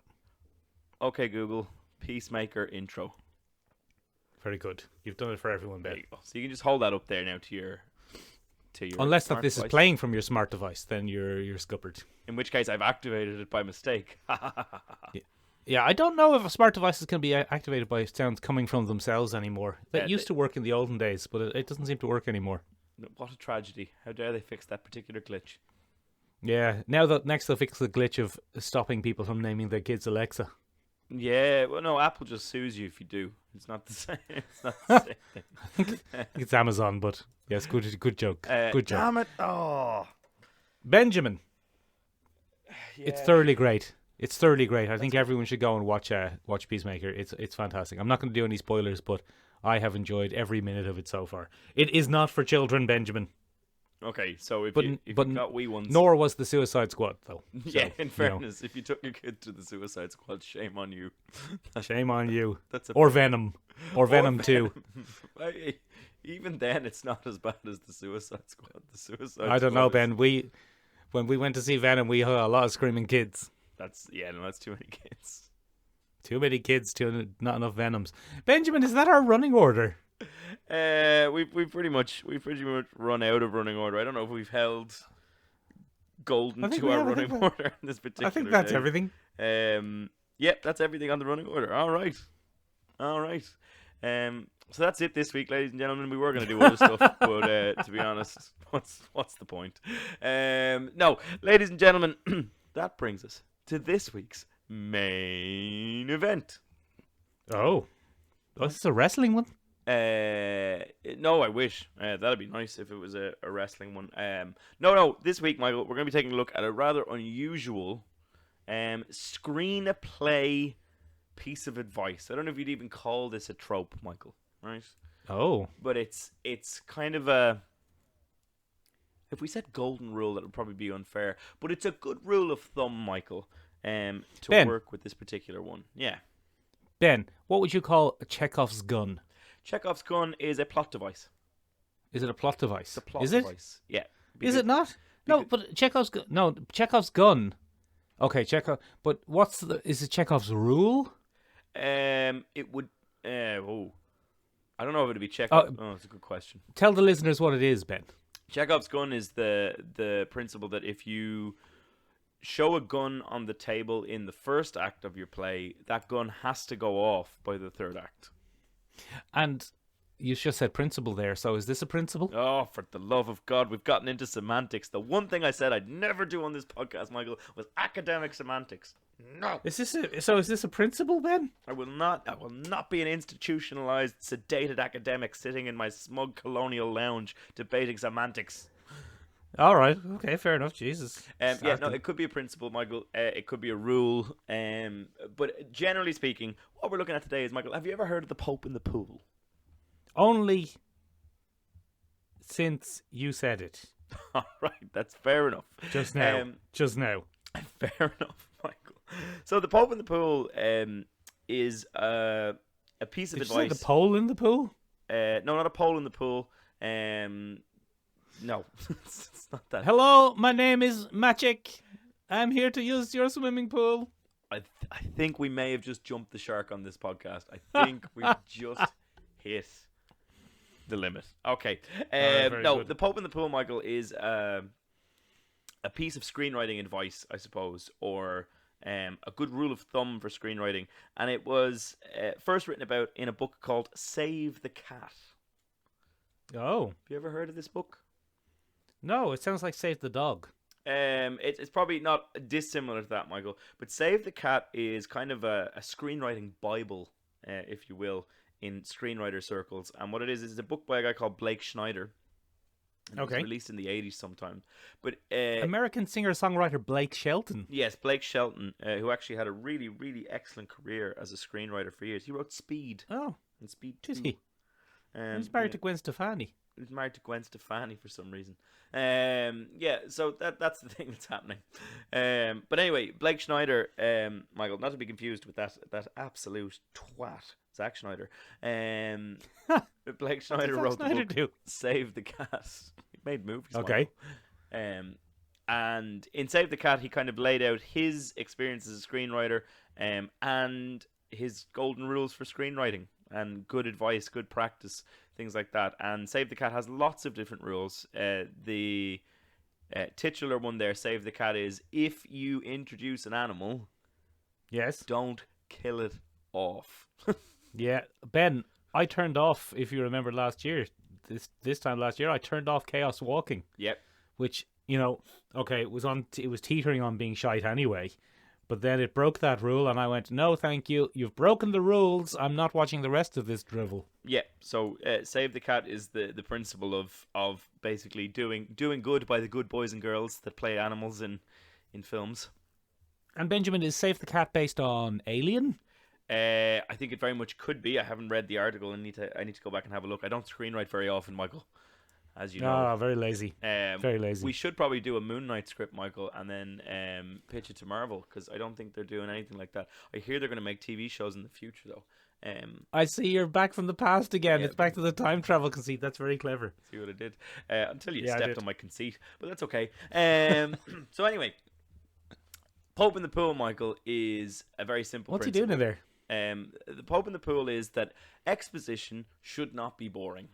Okay, Google, Peacemaker intro. Very good. You've done it for everyone, There Ben. you go. So you can just hold that up there now to your Unless that smart this device. is playing from your smart device, then you're scuppered. In which case, I've activated it by mistake. Yeah, I don't know if smart devices can be activated by sounds coming from themselves anymore. That Yeah, used to work in the olden days, but it doesn't seem to work anymore. What a tragedy! How dare they fix that particular glitch? Yeah, now that next they'll fix the glitch of stopping people from naming their kids Alexa. Yeah, well, no, Apple just sues you if you do. It's not the same. It's not the same thing. I think it's Amazon, but yes, good joke. Good joke. Damn it! Oh, Benjamin, it's yeah. thoroughly great. It's thoroughly great. I think everyone should go and watch Peacemaker. It's fantastic. I'm not going to do any spoilers, but I have enjoyed every minute of it so far. It is not for children, Benjamin. Okay, so if But- you but got wee ones, Nor was the Suicide Squad, though. yeah. So, In fairness, if you took your kid to the Suicide Squad, shame on you. shame on you. That's a Or Venom. Or Venom 2. Even then, it's not as bad as the Suicide Squad. The Suicide. I don't know, Squad is- Ben. When we went to see Venom, we had a lot of screaming kids. That's that's too many kids. Too many kids, not enough Venoms. Benjamin, is that our running order? We've pretty much run out of running order. I don't know if we've held golden I think to we our have, I running think that- order in this particular. I think that's day. everything. Yep, that's everything on the running order. All right. So that's it this week, ladies and gentlemen. We were going to do other stuff, but to be honest, what's the point? No, ladies and gentlemen, that brings us to this week's main event. Oh, this is a wrestling one? No, I wish. That'd be nice if it was a wrestling one. No. This week, Michael, we're going to be taking a look at a rather unusual screenplay piece of advice. I don't know if you'd even call this a trope, Michael. Right? Oh. But it's kind of a. If we said golden rule, that would probably be unfair. But it's a good rule of thumb, Michael, to Ben. work with this particular one. Yeah. Ben, what would you call a Chekhov's gun? Chekhov's gun is a plot device. Is it a plot device? It's a plot is it? device. Yeah. Is it not? No, but Chekhov's gun. No, Chekhov's gun. Okay, Chekhov. But is it Chekhov's rule? It would. I don't know if it'd be Chekhov. Oh, it's a good question. Tell the listeners what it is, Ben. Chekhov's gun is the principle that if you show a gun on the table in the first act of your play, that gun has to go off by the third act. And you just said principle there, so is this a principle? Oh, for the love of God, we've gotten into semantics. The one thing I said I'd never do on this podcast, Michael, was academic semantics. No. Is this a principle, Ben? I will not be an institutionalized, sedated academic sitting in my smug colonial lounge debating semantics. All right. Okay, fair enough. Jesus. It could be a principle, Michael. It could be a rule. But generally speaking, what we're looking at today is, Michael, have you ever heard of the Pope in the pool? Only since you said it. All right, that's fair enough. Just now. Just now. Fair enough, Michael. So the Pope in the pool is a piece of Did you say advice. the pole in the pool? No, not a pole in the pool. No, it's not that. Hello, my name is Maciek. I'm here to use your swimming pool. I think we may have just jumped the shark on this podcast. I think we've just hit the limit. Okay. very No, good. The Pope in the Pool, Michael, is a piece of screenwriting advice, I suppose, or a good rule of thumb for screenwriting. And it was first written about in a book called Save the Cat. Oh. Have you ever heard of this book? No, it sounds like Save the Dog. It's probably not dissimilar to that, Michael. But Save the Cat is kind of a screenwriting bible, if you will, in screenwriter circles. And what it is a book by a guy called Blake Schneider. And it was Okay. released in the 80s sometime. But American singer-songwriter Blake Shelton. yes, Blake Shelton, who actually had a really, really excellent career as a screenwriter for years. He wrote Speed Oh, and Speed did 2. he? He's married to Gwen Stefani. He's married to Gwen Stefani for some reason. So that's the thing that's happening. But anyway, Blake Schneider, Michael, not to be confused with that absolute twat, Zack Schneider. Blake Schneider wrote the Snyder book do? Save the Cat. He made movies. Okay. Michael. And in Save the Cat, he kind of laid out his experience as a screenwriter, and his golden rules for screenwriting, and good advice, good practice, things like that. And Save the Cat has lots of different rules. The titular one there, Save the Cat, is if you introduce an animal, Yes. don't kill it off. Yeah. Ben, I turned off, if you remember last year, this time last year, I turned off Chaos Walking, Yep. which, okay, it was teetering on being shite anyway. But then it broke that rule, and I went, no, thank you. You've broken the rules. I'm not watching the rest of this drivel. Yeah, so Save the Cat is the principle of basically doing good by the good boys and girls that play animals in films. And Benjamin, is Save the Cat based on Alien? I think it very much could be. I haven't read the article. I need to go back and have a look. I don't screenwrite very often, Michael, as you know. Ah, very lazy. Very lazy. We should probably do a Moonknight script, Michael, and then pitch it to Marvel, because I don't think they're doing anything like that. I hear they're going to make TV shows in the future, though. I see you're back from the past again. Yeah. It's back to the time travel conceit. That's very clever. See what I did? Until you Yeah, I stepped did. on my conceit, but that's okay. So anyway, Pope in the Pool, Michael, is a very simple What's he principle. doing in there? The Pope in the Pool is that exposition should not be boring.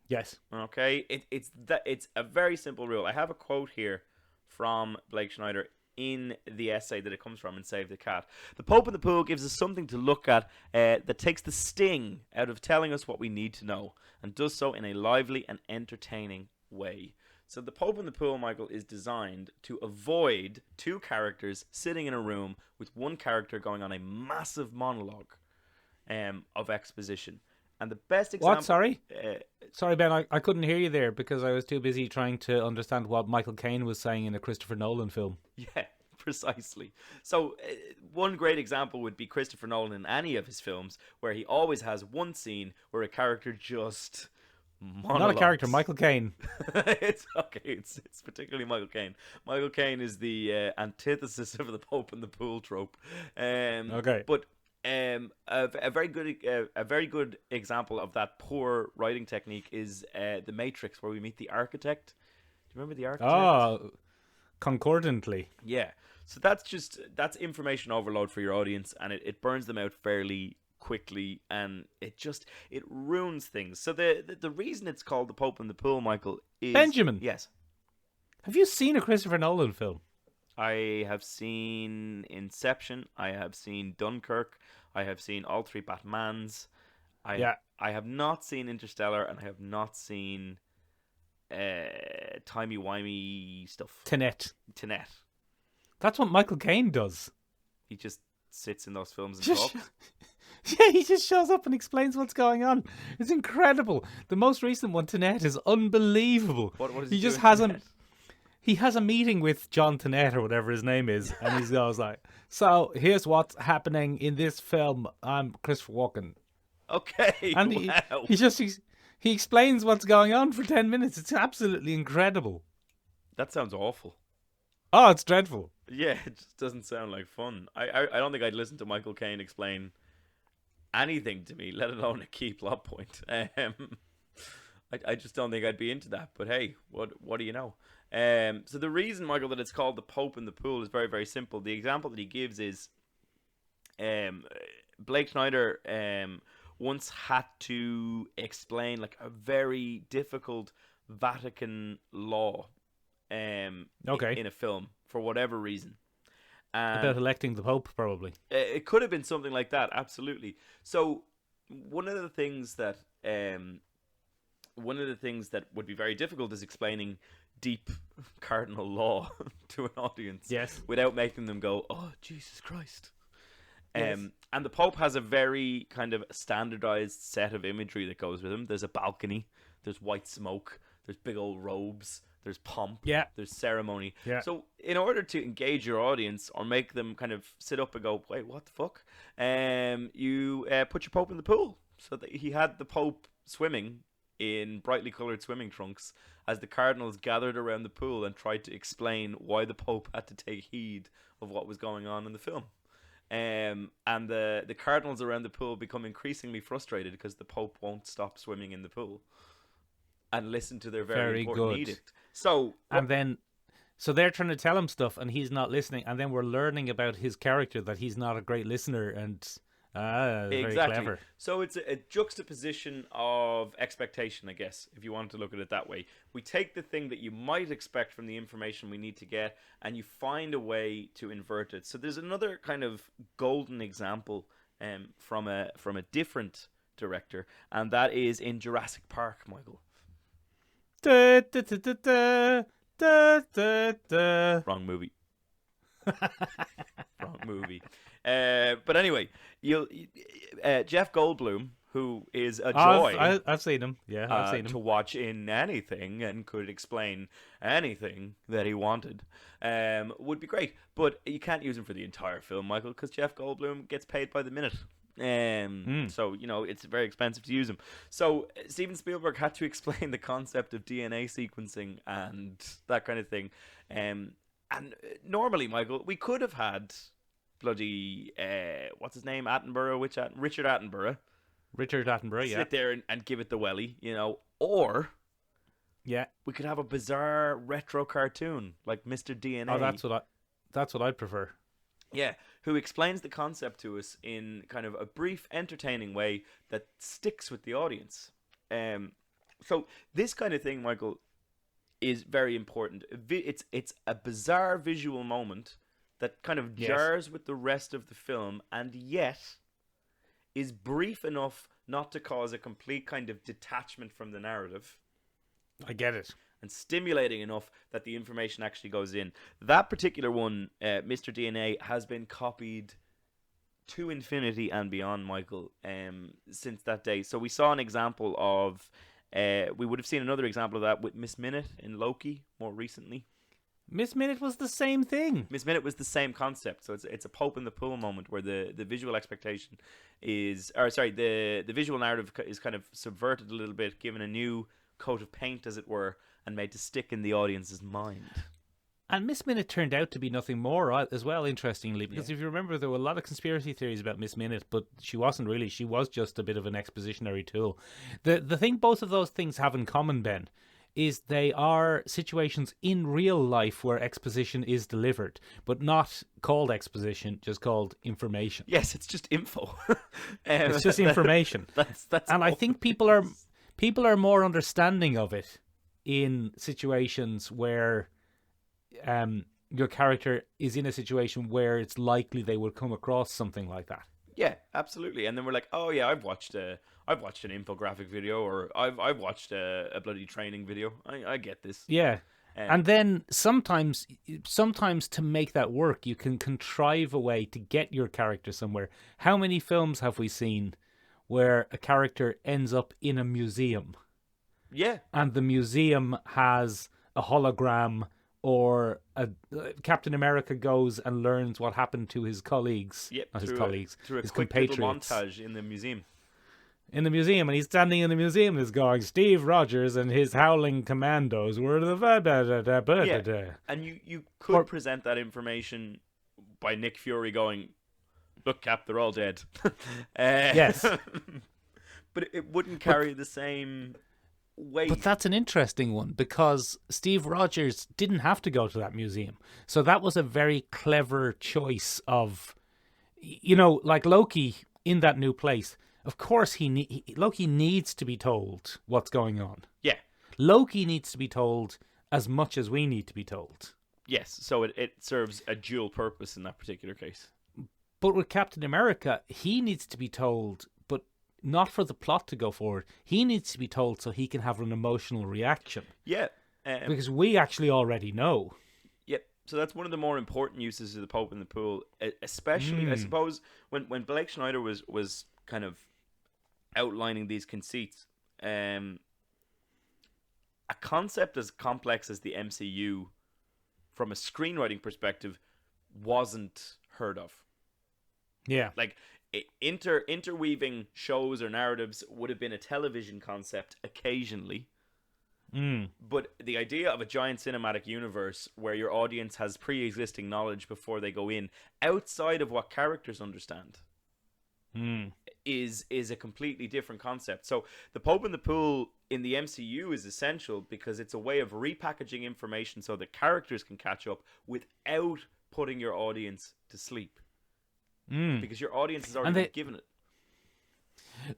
Yes. Okay, it's a very simple rule. I have a quote here from Blake Schneider in the essay that it comes from in Save the Cat. The Pope in the Pool gives us something to look at that takes the sting out of telling us what we need to know, and does so in a lively and entertaining way. So the Pope in the Pool, Michael, is designed to avoid two characters sitting in a room with one character going on a massive monologue of exposition. And the best example... What? Sorry? Sorry, Ben, I couldn't hear you there because I was too busy trying to understand what Michael Caine was saying in a Christopher Nolan film. Yeah, precisely. So one great example would be Christopher Nolan in any of his films, where he always has one scene where a character just monologues. Not a character, Michael Caine. It's okay. It's particularly Michael Caine. Michael Caine is the antithesis of the Pope in the Pool trope. Okay. But a very good example of that poor writing technique is The Matrix, where we meet the architect. Do you remember the architect? Oh, concordantly. Yeah. So that's information overload for your audience, and it burns them out fairly quickly, and it ruins things. So the reason it's called The Pope in the Pool, Michael, is... Benjamin. Yes. Have you seen a Christopher Nolan film? I have seen Inception. I have seen Dunkirk. I have seen all three Batmans. I have not seen Interstellar, and I have not seen timey-wimey stuff. Tenet. Tenet. That's what Michael Caine does. He just sits in those films and talks. Yeah, he just shows up and explains what's going on. It's incredible. The most recent one, Tenet, is unbelievable. What is he he just doing has Tenet? He has a meeting with John Tenet or whatever his name is, and he goes like, "So here's what's happening in this film. I'm Christopher Walken." Okay, And wow. he explains what's going on for 10 minutes. It's absolutely incredible. That sounds awful. Oh, it's dreadful. Yeah, it just doesn't sound like fun. I don't think I'd listen to Michael Caine explain anything to me, let alone a key plot point. I just don't think I'd be into that. But hey, what do you know? So the reason, Michael, that it's called The Pope in the Pool is very, very simple. The example that he gives is Blake Schneider once had to explain like a very difficult Vatican law Okay. in a film for whatever reason. And About electing the Pope, probably. it could have been something like that, absolutely. So one of the things that would be very difficult is explaining deep cardinal law to an audience, Yes. without making them go, "Oh, Jesus Christ." Yes. And the Pope has a very kind of standardized set of imagery that goes with him. There's a balcony, there's white smoke, there's big old robes, there's pomp, Yeah. there's ceremony. Yeah. So in order to engage your audience or make them kind of sit up and go, "Wait, what the fuck?" You put your Pope in the pool. So that he had the Pope swimming in brightly coloured swimming trunks as the cardinals gathered around the pool and tried to explain why the Pope had to take heed of what was going on in the film. And the cardinals around the pool become increasingly frustrated because the Pope won't stop swimming in the pool and listen to their very important good. edict. So So they're trying to tell him stuff and he's not listening, and then we're learning about his character, that he's not a great listener, and very clever. So it's a juxtaposition of expectation, I guess, if you want to look at it that way. We take the thing that you might expect from the information we need to get, and you find a way to invert it. So there's another kind of golden example from a different director, and that is in Jurassic Park, Michael. Da, da, da, da, da, da, da, da. Wrong movie. Wrong movie. But anyway, Jeff Goldblum, who is a joy I've seen him. Yeah, I've seen him. to watch in anything and could explain anything that he wanted, would be great. But you can't use him for the entire film, Michael, because Jeff Goldblum gets paid by the minute. So, it's very expensive to use him. So Steven Spielberg had to explain the concept of DNA sequencing and that kind of thing. And normally, Michael, we could have had bloody what's his name, Richard Attenborough. Richard Attenborough, yeah. Sit there and give it the welly, or Yeah. we could have a bizarre retro cartoon like Mr. DNA. Oh, that's what I'd prefer. Yeah, who explains the concept to us in kind of a brief, entertaining way that sticks with the audience. So this kind of thing, Michael, is very important. It's a bizarre visual moment that kind of jars with the rest of the film, and yet is brief enough not to cause a complete kind of detachment from the narrative. I get it. And stimulating enough that the information actually goes in. That particular one, Mr. DNA, has been copied to infinity and beyond, Michael, since that day. So we saw an example of, we would have seen another example of that with Miss Minute in Loki more recently. Miss Minute was the same thing. Miss Minute was the same concept. So it's a Pope in the pool moment where the visual expectation is, the visual narrative is kind of subverted a little bit, given a new coat of paint, as it were, and made to stick in the audience's mind. And Miss Minute turned out to be nothing more as well, interestingly, because if you remember, there were a lot of conspiracy theories about Miss Minute, but she wasn't really. She was just a bit of an expositionary tool. The thing both of those things have in common, Ben, is they are situations in real life where exposition is delivered, but not called exposition, just called information. Yes, it's just info. It's just information. That's and I think people are more understanding of it in situations where your character is in a situation where it's likely they will come across something like that. Yeah, absolutely. And then we're like, oh yeah, I've watched an infographic video, or I've watched a bloody training video. I get this. Yeah. And then sometimes to make that work, you can contrive a way to get your character somewhere. How many films have we seen where a character ends up in a museum? Yeah. And the museum has a hologram, or Captain America goes and learns what happened to his colleagues. Yep, not his through colleagues, a his quick little compatriots. montage in the museum. In the museum, and he's standing in the museum and is going, Steve Rogers and his howling commandos were the... Yeah. And you could present that information by Nick Fury going, look, Cap, they're all dead. Yes. But it wouldn't carry the same weight. But that's an interesting one, because Steve Rogers didn't have to go to that museum. So that was a very clever choice of, like Loki in that new place. of course Loki needs to be told what's going on. Yeah. Loki needs to be told as much as we need to be told. Yes, so it serves a dual purpose in that particular case. But with Captain America, he needs to be told, but not for the plot to go forward. He needs to be told so he can have an emotional reaction. Yeah. Because we actually already know. Yep. So that's one of the more important uses of the Pope in the Pool, especially, I suppose, when Blake Schneider was kind of outlining these conceits. A concept as complex as the MCU, from a screenwriting perspective, wasn't heard of. Yeah. Like, interweaving shows or narratives would have been a television concept occasionally. But the idea of a giant cinematic universe where your audience has pre-existing knowledge before they go in, outside of what characters understand, is a completely different concept. So the Pope in the Pool in the MCU is essential because it's a way of repackaging information so that characters can catch up without putting your audience to sleep. Because your audience has already been given it.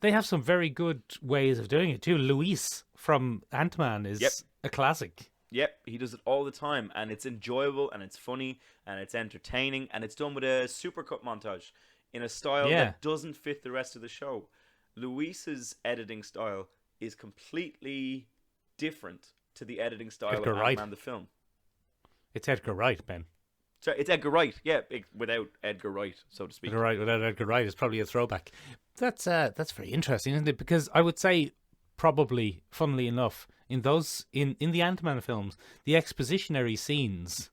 They have some very good ways of doing it too. Luis from Ant-Man is a classic. Yep, he does it all the time, and it's enjoyable, and it's funny, and it's entertaining, and it's done with a supercut montage in a style that doesn't fit the rest of the show. Luis's editing style is completely different to the editing style Edgar of Wright. Ant-Man the film. It's Edgar Wright, Ben. So it's Edgar Wright, without Edgar Wright, so to speak. Edgar Wright without Edgar Wright is probably a throwback. That's very interesting, isn't it? Because I would say, probably, funnily enough, in the Ant-Man films, the expositionary scenes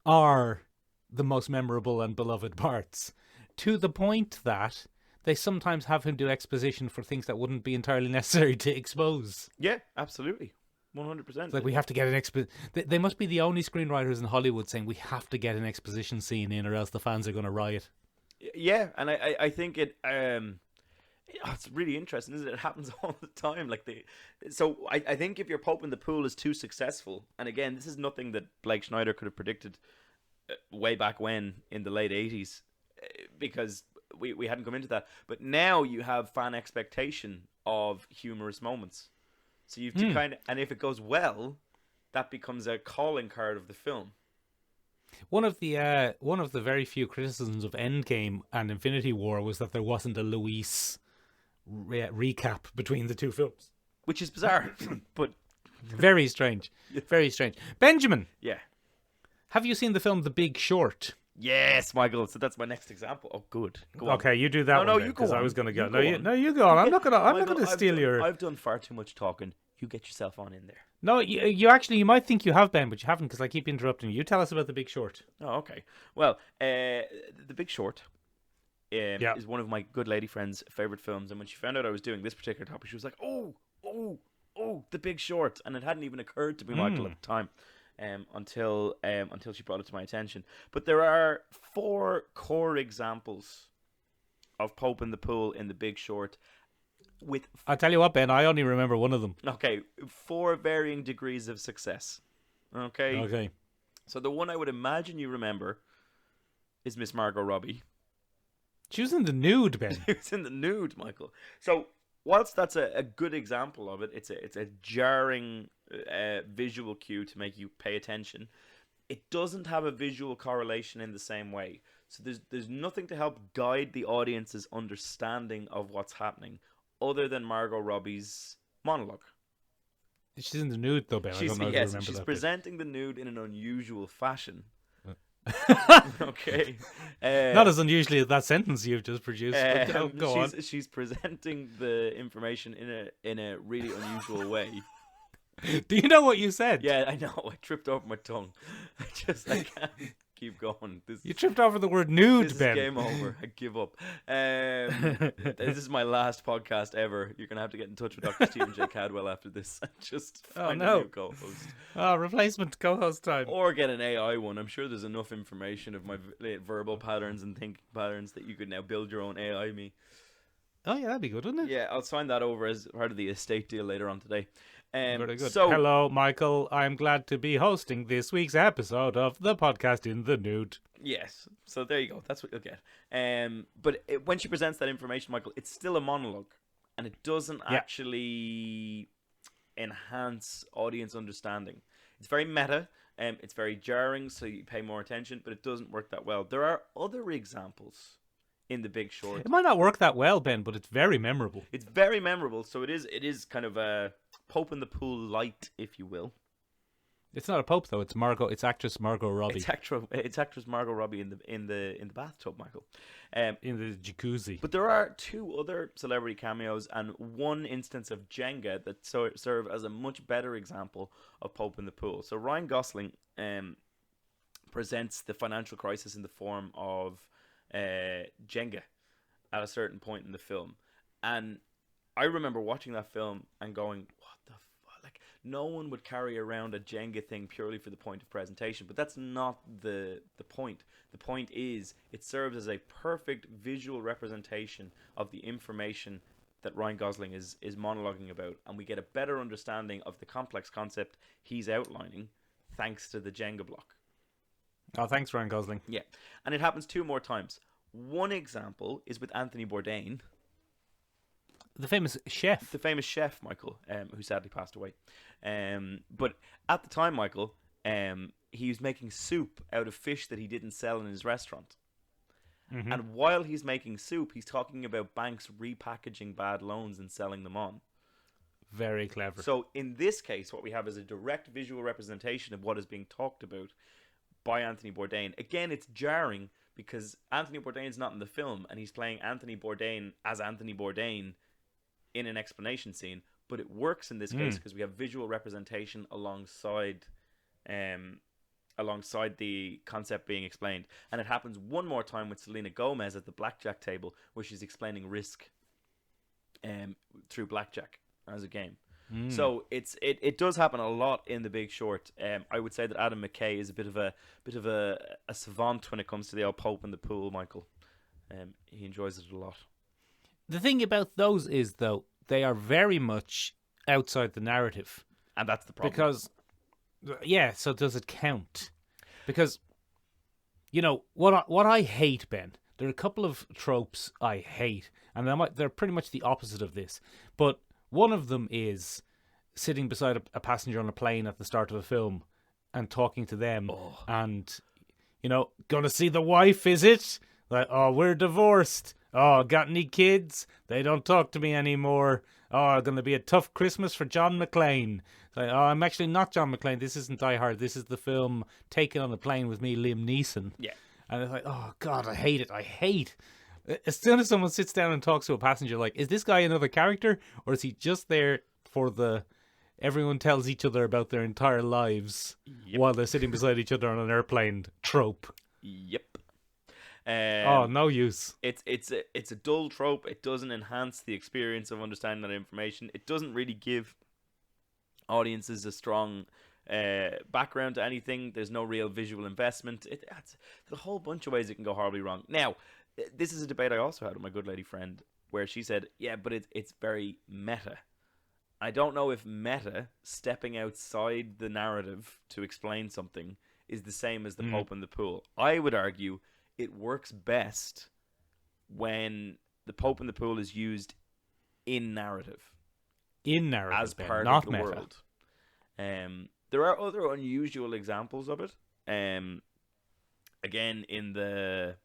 are the most memorable and beloved parts, to the point that they sometimes have him do exposition for things that wouldn't be entirely necessary to expose. Yeah, absolutely. 100%. Like, we have to get an they must be the only screenwriters in Hollywood saying we have to get an exposition scene in or else the fans are going to riot. Yeah, and I think it's really interesting, isn't it? It happens all the time. So I think if your Pope in the Pool is too successful, and again, this is nothing that Blake Schneider could have predicted way back when in the late 80s, because we hadn't come into that. But now you have fan expectation of humorous moments. So you've to and if it goes well, that becomes a calling card of the film. One of the very few criticisms of Endgame and Infinity War was that there wasn't a Luis recap between the two films, which is bizarre, but very strange. Very strange. Benjamin, yeah, have you seen the film The Big Short? Yes, Michael. So that's my next example. Oh, good. Go on. Okay, you do that. No, one you go on. I was going to go. No, you go on. I'm not going to steal your. I've done far too much talking. You get yourself on in there. No, you might think you have, Ben, but you haven't because I keep interrupting you. You tell us about The Big Short. Oh, okay. Well, The Big Short is one of my good lady friend's favorite films, and when she found out I was doing this particular topic, she was like, "Oh, The Big Short," and it hadn't even occurred to me, Michael, at the time. Until she brought it to my attention. But there are 4 core examples of Pope in the Pool in The Big Short. I'll tell you what, Ben, I only remember one of them. Okay, 4 varying degrees of success. Okay. So the one I would imagine you remember is Miss Margot Robbie. She was in the nude, Ben. She was in the nude, Michael. So whilst that's a good example of it, it's a jarring visual cue to make you pay attention. It doesn't have a visual correlation in the same way. So there's nothing to help guide the audience's understanding of what's happening other than Margot Robbie's monologue. She's in the nude, though, Ben. I don't know if you remember she's that presenting the nude in an unusual fashion. Okay. Not as unusually as that sentence you've just produced. But go on. She's presenting the information in a really unusual way. Do you know what you said? Yeah, I know. I tripped over my tongue. I can't keep going. You tripped over the word nude, this Ben. This is game over. I give up. This is my last podcast ever. You're going to have to get in touch with Dr. Stephen J. Cadwell after this and just find a new co-host. Oh, replacement co-host time. Or get an AI one. I'm sure there's enough information of my verbal patterns and thinking patterns that you could now build your own AI me. Oh, yeah, that'd be good, wouldn't it? Yeah, I'll sign that over as part of the estate deal later on today. Very good. So, Hello, Michael. I'm glad to be hosting this week's episode of the podcast in the nude. yes. So there you go. That's what you'll get. But when she presents that information, Michael, it's still a monologue, and it doesn't actually enhance audience understanding. It's very meta. It's very jarring, so you pay more attention, but it doesn't work that well. There are other examples in The Big Short. It might not work that well, Ben, but it's very memorable. It's very memorable, so it is kind of a Pope in the Pool light, if you will. It's not a Pope though. It's actress Margot Robbie It's actress Margot Robbie in the bathtub, Michael. in the jacuzzi. But there are two other celebrity cameos and one instance of Jenga that serve as a much better example of Pope in the Pool. So Ryan Gosling presents the financial crisis in the form of Jenga at a certain point in the film, and I remember watching that film and going, "What the fuck?" Like, no one would carry around a Jenga thing purely for the point of presentation, but that's not the point. The point is it serves as a perfect visual representation of the information that Ryan Gosling is monologuing about, and we get a better understanding of the complex concept he's outlining thanks to the Jenga block. Oh, thanks, Ryan Gosling. Yeah, and it happens two more times. One example is with Anthony Bourdain, The famous chef. the famous chef, Michael, who sadly passed away. But at the time, Michael, he was making soup out of fish that he didn't sell in his restaurant. Mm-hmm. And while he's making soup, he's talking about banks repackaging bad loans and selling them on. Very clever. So in this case, what we have is a direct visual representation of what is being talked about by Anthony Bourdain. Again, it's jarring because Anthony Bourdain's not in the film, and he's playing Anthony Bourdain as Anthony Bourdain in an explanation scene, but it works in this case because we have visual representation alongside the concept being explained. And it happens one more time with Selena Gomez at the blackjack table, where she's explaining risk through blackjack as a game. So it does happen a lot in The Big Short. I would say that Adam McKay is a bit of a savant when it comes to the old Pope in the Pool, Michael. He enjoys it a lot. The thing about those is, though, they are very much outside the narrative. And that's the problem. Because, yeah, so does it count? Because, you know, what I hate, Ben, there are a couple of tropes I hate, and they're pretty much the opposite of this. But one of them is sitting beside a passenger on a plane at the start of a film and talking to them and, you know, gonna see the wife, is it? Like, oh, we're divorced. Oh, got any kids? They don't talk to me anymore. Oh, gonna be a tough Christmas for John McClane. It's like, oh, I'm actually not John McClane. This isn't Die Hard. This is the film Taken on a Plane with me, Liam Neeson. Yeah. And it's like, oh, God, I hate it. I hate. As soon as someone sits down and talks to a passenger, like, is this guy another character? Or is he just there for the... Everyone tells each other about their entire lives while they're sitting beside each other on an airplane trope. Yep. No use. It's a dull trope. It doesn't enhance the experience of understanding that information. It doesn't really give audiences a strong background to anything. There's no real visual investment. There's a whole bunch of ways it can go horribly wrong. Now, this is a debate I also had with my good lady friend, where she said, yeah, but it's very meta. I don't know if meta, stepping outside the narrative to explain something, is the same as the Pope in the Pool. I would argue it works best when the Pope in the Pool is used in narrative. In narrative, as Ben, part not of the meta. world. There are other unusual examples of it. Again, in the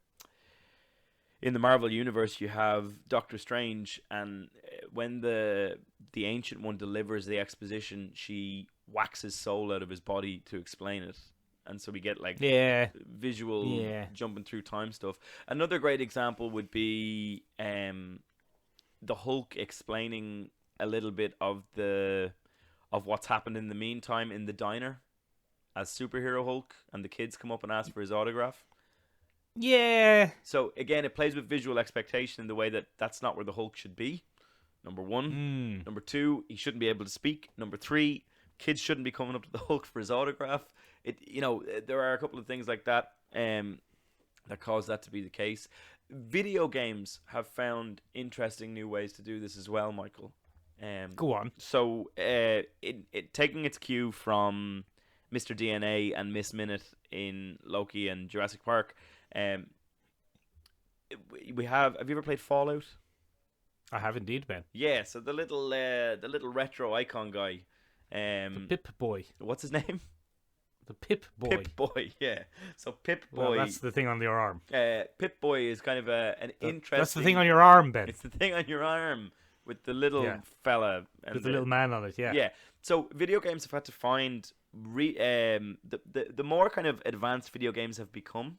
Marvel universe, you have Doctor Strange, and when the Ancient One delivers the exposition, she whacks his soul out of his body to explain it. And so we get like visual jumping through time stuff. Another great example would be the Hulk explaining a little bit of what's happened in the meantime in the diner as superhero Hulk, and the kids come up and ask for his autograph. Yeah. So again, it plays with visual expectation in the way that that's not where the Hulk should be. Number one. Number two, he shouldn't be able to speak. Number three, kids shouldn't be coming up to the Hulk for his autograph. There are a couple of things like that that cause that to be the case. Video games have found interesting new ways to do this as well, Michael. Go on. So, it taking its cue from Mr. DNA and Miss Minute in Loki and Jurassic Park, we have. Have you ever played Fallout? I have indeed, Ben. Yeah. So the little retro icon guy, The Pip Boy. what's his name? The Pip Boy. Pip Boy. Yeah. So Pip Well, Boy. that's the thing on your arm. Pip Boy is kind of an interesting. That's the thing on your arm, Ben. It's the thing on your arm with the little Yeah. fella and With the little man on it, yeah. Yeah. So video games have had to find the more kind of advanced video games have become,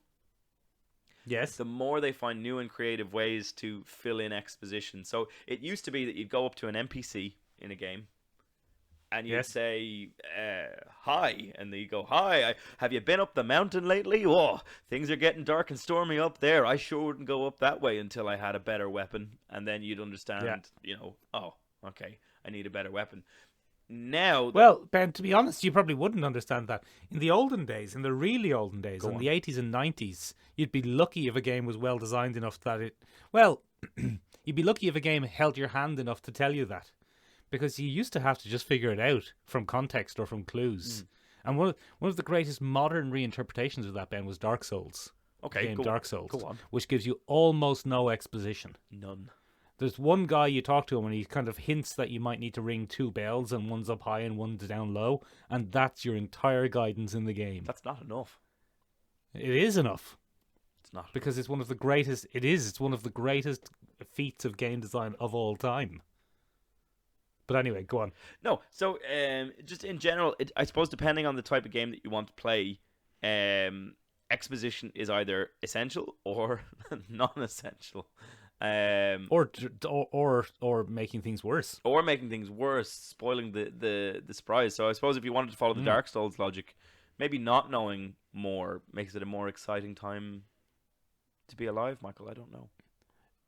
Yes. the more they find new and creative ways to fill in exposition. So it used to be that you'd go up to an NPC in a game and you'd Yes. say, hi, and they go, hi, have you been up the mountain lately? Oh, things are getting dark and stormy up there. I sure wouldn't go up that way until I had a better weapon. And then you'd understand, oh, okay, I need a better weapon. Now, Well, Ben, to be honest, you probably wouldn't understand that. In the olden days, in the really olden days, in the 80s and 90s, you'd be lucky if a game was well designed enough that it... Well, you'd be lucky if a game held your hand enough to tell you that. Because you used to have to just figure it out from context or from clues. And one of the greatest modern reinterpretations of that, Ben, was Dark Souls. okay, The game go, Dark Souls. go on. Which gives you almost no exposition. None. There's one guy you talk to him and he kind of hints that you might need to ring two bells and one's up high and one's down low. And that's your entire guidance in the game. That's not enough. It is enough. It's not. Because it's one of the greatest... It's one of the greatest feats of game design of all time. But anyway, go on. No, so just in general, I suppose depending on the type of game that you want to play, exposition is either essential or non-essential. Or making things worse. Or making things worse, spoiling the surprise. So I suppose if you wanted to follow the Dark Souls logic, maybe not knowing more makes it a more exciting time to be alive, Michael. I don't know.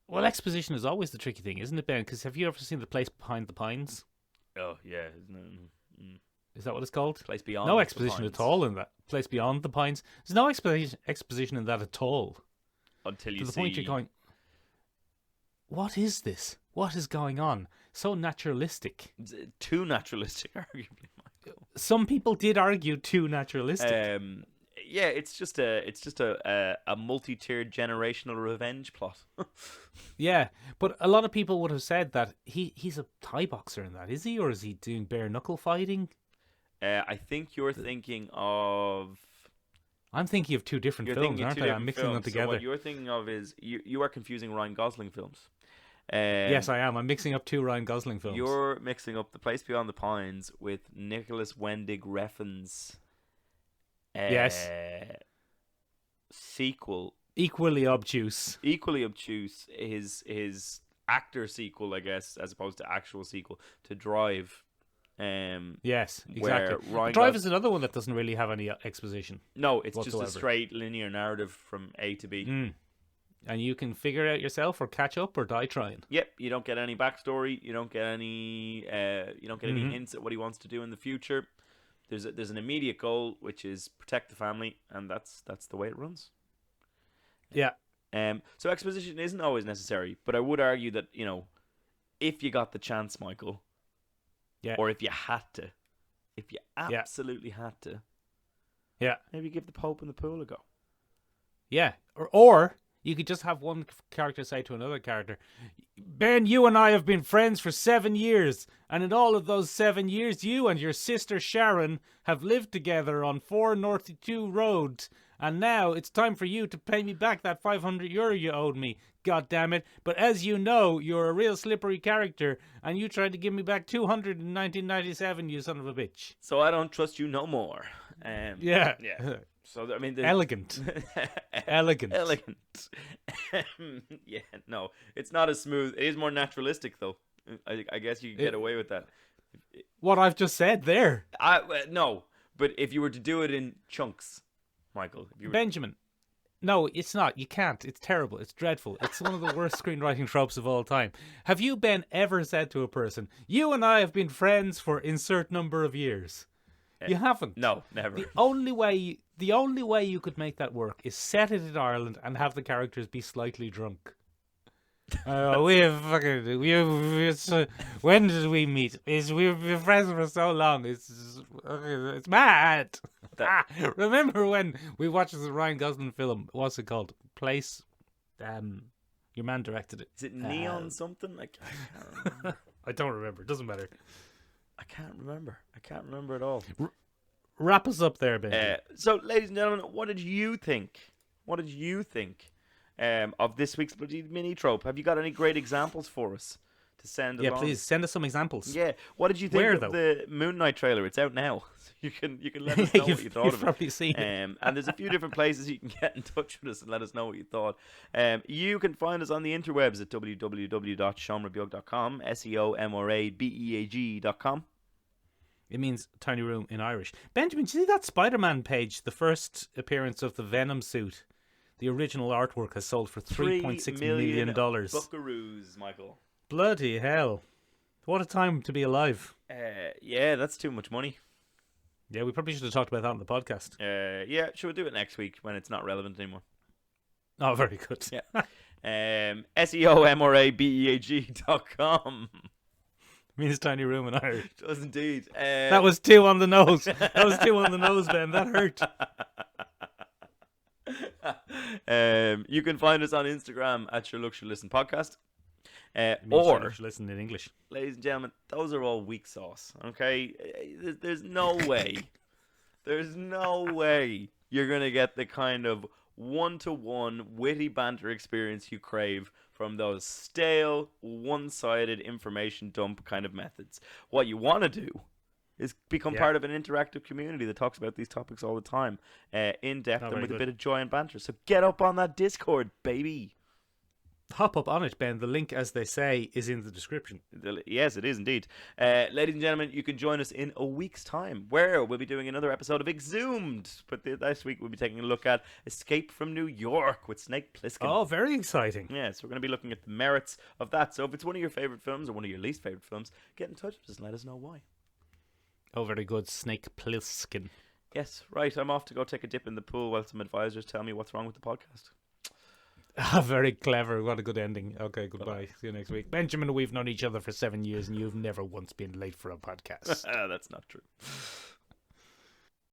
Well, exposition is always the tricky thing, isn't it, Ben? Because have you ever seen The Place Behind the Pines? Oh, yeah. Isn't it? Is that what it's called? Place Beyond No the exposition Pines. at all in that. Place Beyond the Pines. There's no exposition in that at all. Until you To the see... point you're going, what is this? What is going on? So naturalistic. Too naturalistic, arguably, Michael. Some people did argue too naturalistic. Yeah, it's just a multi-tiered generational revenge plot. Yeah, but a lot of people would have said that he's a Thai boxer in that, is he? Or is he doing bare knuckle fighting? I think you're thinking of... I'm thinking of two different You're films, thinking aren't two I? I'm different mixing films. them So together. what you're thinking of is you are confusing Ryan Gosling films. Yes, I am. I'm mixing up two Ryan Gosling films. You're mixing up The Place Beyond the Pines with Nicholas Wendig Refn's Yes. sequel. Equally obtuse. Equally obtuse. His actor sequel, I guess, as opposed to actual sequel to Drive. Yes, where exactly. Ryan Drive Gos- is another one that doesn't really have any exposition. No, it's whatsoever. just a straight linear narrative from A to B. And you can figure it out yourself or catch up or die trying. Yep, you don't get any backstory. You don't get any. Any hints at what he wants to do in the future. There's an immediate goal, which is protect the family, and that's the way it runs. Yeah. So exposition isn't always necessary, but I would argue that if you got the chance, Michael, Yeah. or if you absolutely had to, Yeah. maybe give the Pope in the pool a go. Yeah. Or you could just have one character say to another character, Ben, you and I have been friends for 7 years. And in all of those 7 years, you and your sister Sharon have lived together on 4 North 2 roads. And now it's time for you to pay me back that €500 you owed me. God damn it. But as you know, you're a real slippery character. And you tried to give me back 200 in 1997, you son of a bitch. So I don't trust you no more. Yeah. Yeah. So I mean, Elegant. Elegant. Elegant. Yeah, no, it's not as smooth. It is more naturalistic, though. I guess you can get away with that. What I've just said there. No, but if you were to do it in chunks, Michael, if you were... Benjamin. No, it's not. You can't. It's terrible. It's dreadful. It's one of the worst screenwriting tropes of all time. Have you, Ben, ever said to a person, you and I have been friends for insert number of years? You haven't. No, never. The only way you could make that work is set it in Ireland and have the characters be slightly drunk. When did we meet? We've been friends for so long. It's mad. Remember when we watched the Ryan Gosling film? What's it called? Place. Your man directed it. Is it Neon something? I can't remember. I don't remember. It doesn't matter. I can't remember at all. Wrap us up there, Ben. So, ladies and gentlemen, what did you think? Of this week's bloody mini trope? Have you got any great examples for us to send along? Yeah, please send us some examples. Yeah. What did you think Where, of though? the Moonknight trailer? It's out now. So you can let us know what you thought you've of it. probably seen it. And there's a few different places you can get in touch with us and let us know what you thought. You can find us on the interwebs at www.seomrabeag.com, seomrabeag.com. It means tiny room in Irish. Benjamin, did you see that Spider-Man page? The first appearance of the Venom suit. The original artwork has sold for $3.6 million. Buckaroos, Michael. Bloody hell. What a time to be alive. Yeah, that's too much money. Yeah, we probably should have talked about that on the podcast. Yeah, should we do it next week when it's not relevant anymore? Oh, very good. Yeah. seomrabeag.com. Means tiny room in Irish. Does indeed. That was 2 on the nose. Ben. That hurt. You can find us on Instagram at Sure Look, Sure Listen Podcast. Or listen in English. Ladies and gentlemen, those are all weak sauce. Okay, there's no way you're gonna get the kind of one-to-one witty banter experience you crave from those stale, one-sided information dump kind of methods. What you want to do is become part of an interactive community that talks about these topics all the time, in depth and with a bit of joy and banter. So get up on that Discord, baby. Hop up on it, Ben. The link, as they say, is in the description. Yes, it is indeed. Ladies and gentlemen, you can join us in a week's time, where we'll be doing another episode of Exhumed. But this week we'll be taking a look at Escape from New York with Snake Plissken. Oh, very exciting. Yeah, so we're going to be looking at the merits of that. So if it's one of your favourite films or one of your least favourite films, get in touch with us and let us know why. Oh, very good. Snake Plissken. Yes, right. I'm off to go take a dip in the pool while some advisors tell me what's wrong with the podcast. Very clever. What a good ending. Okay, goodbye. See you next week. Benjamin, we've known each other for 7 years and you've never once been late for a podcast. That's not true.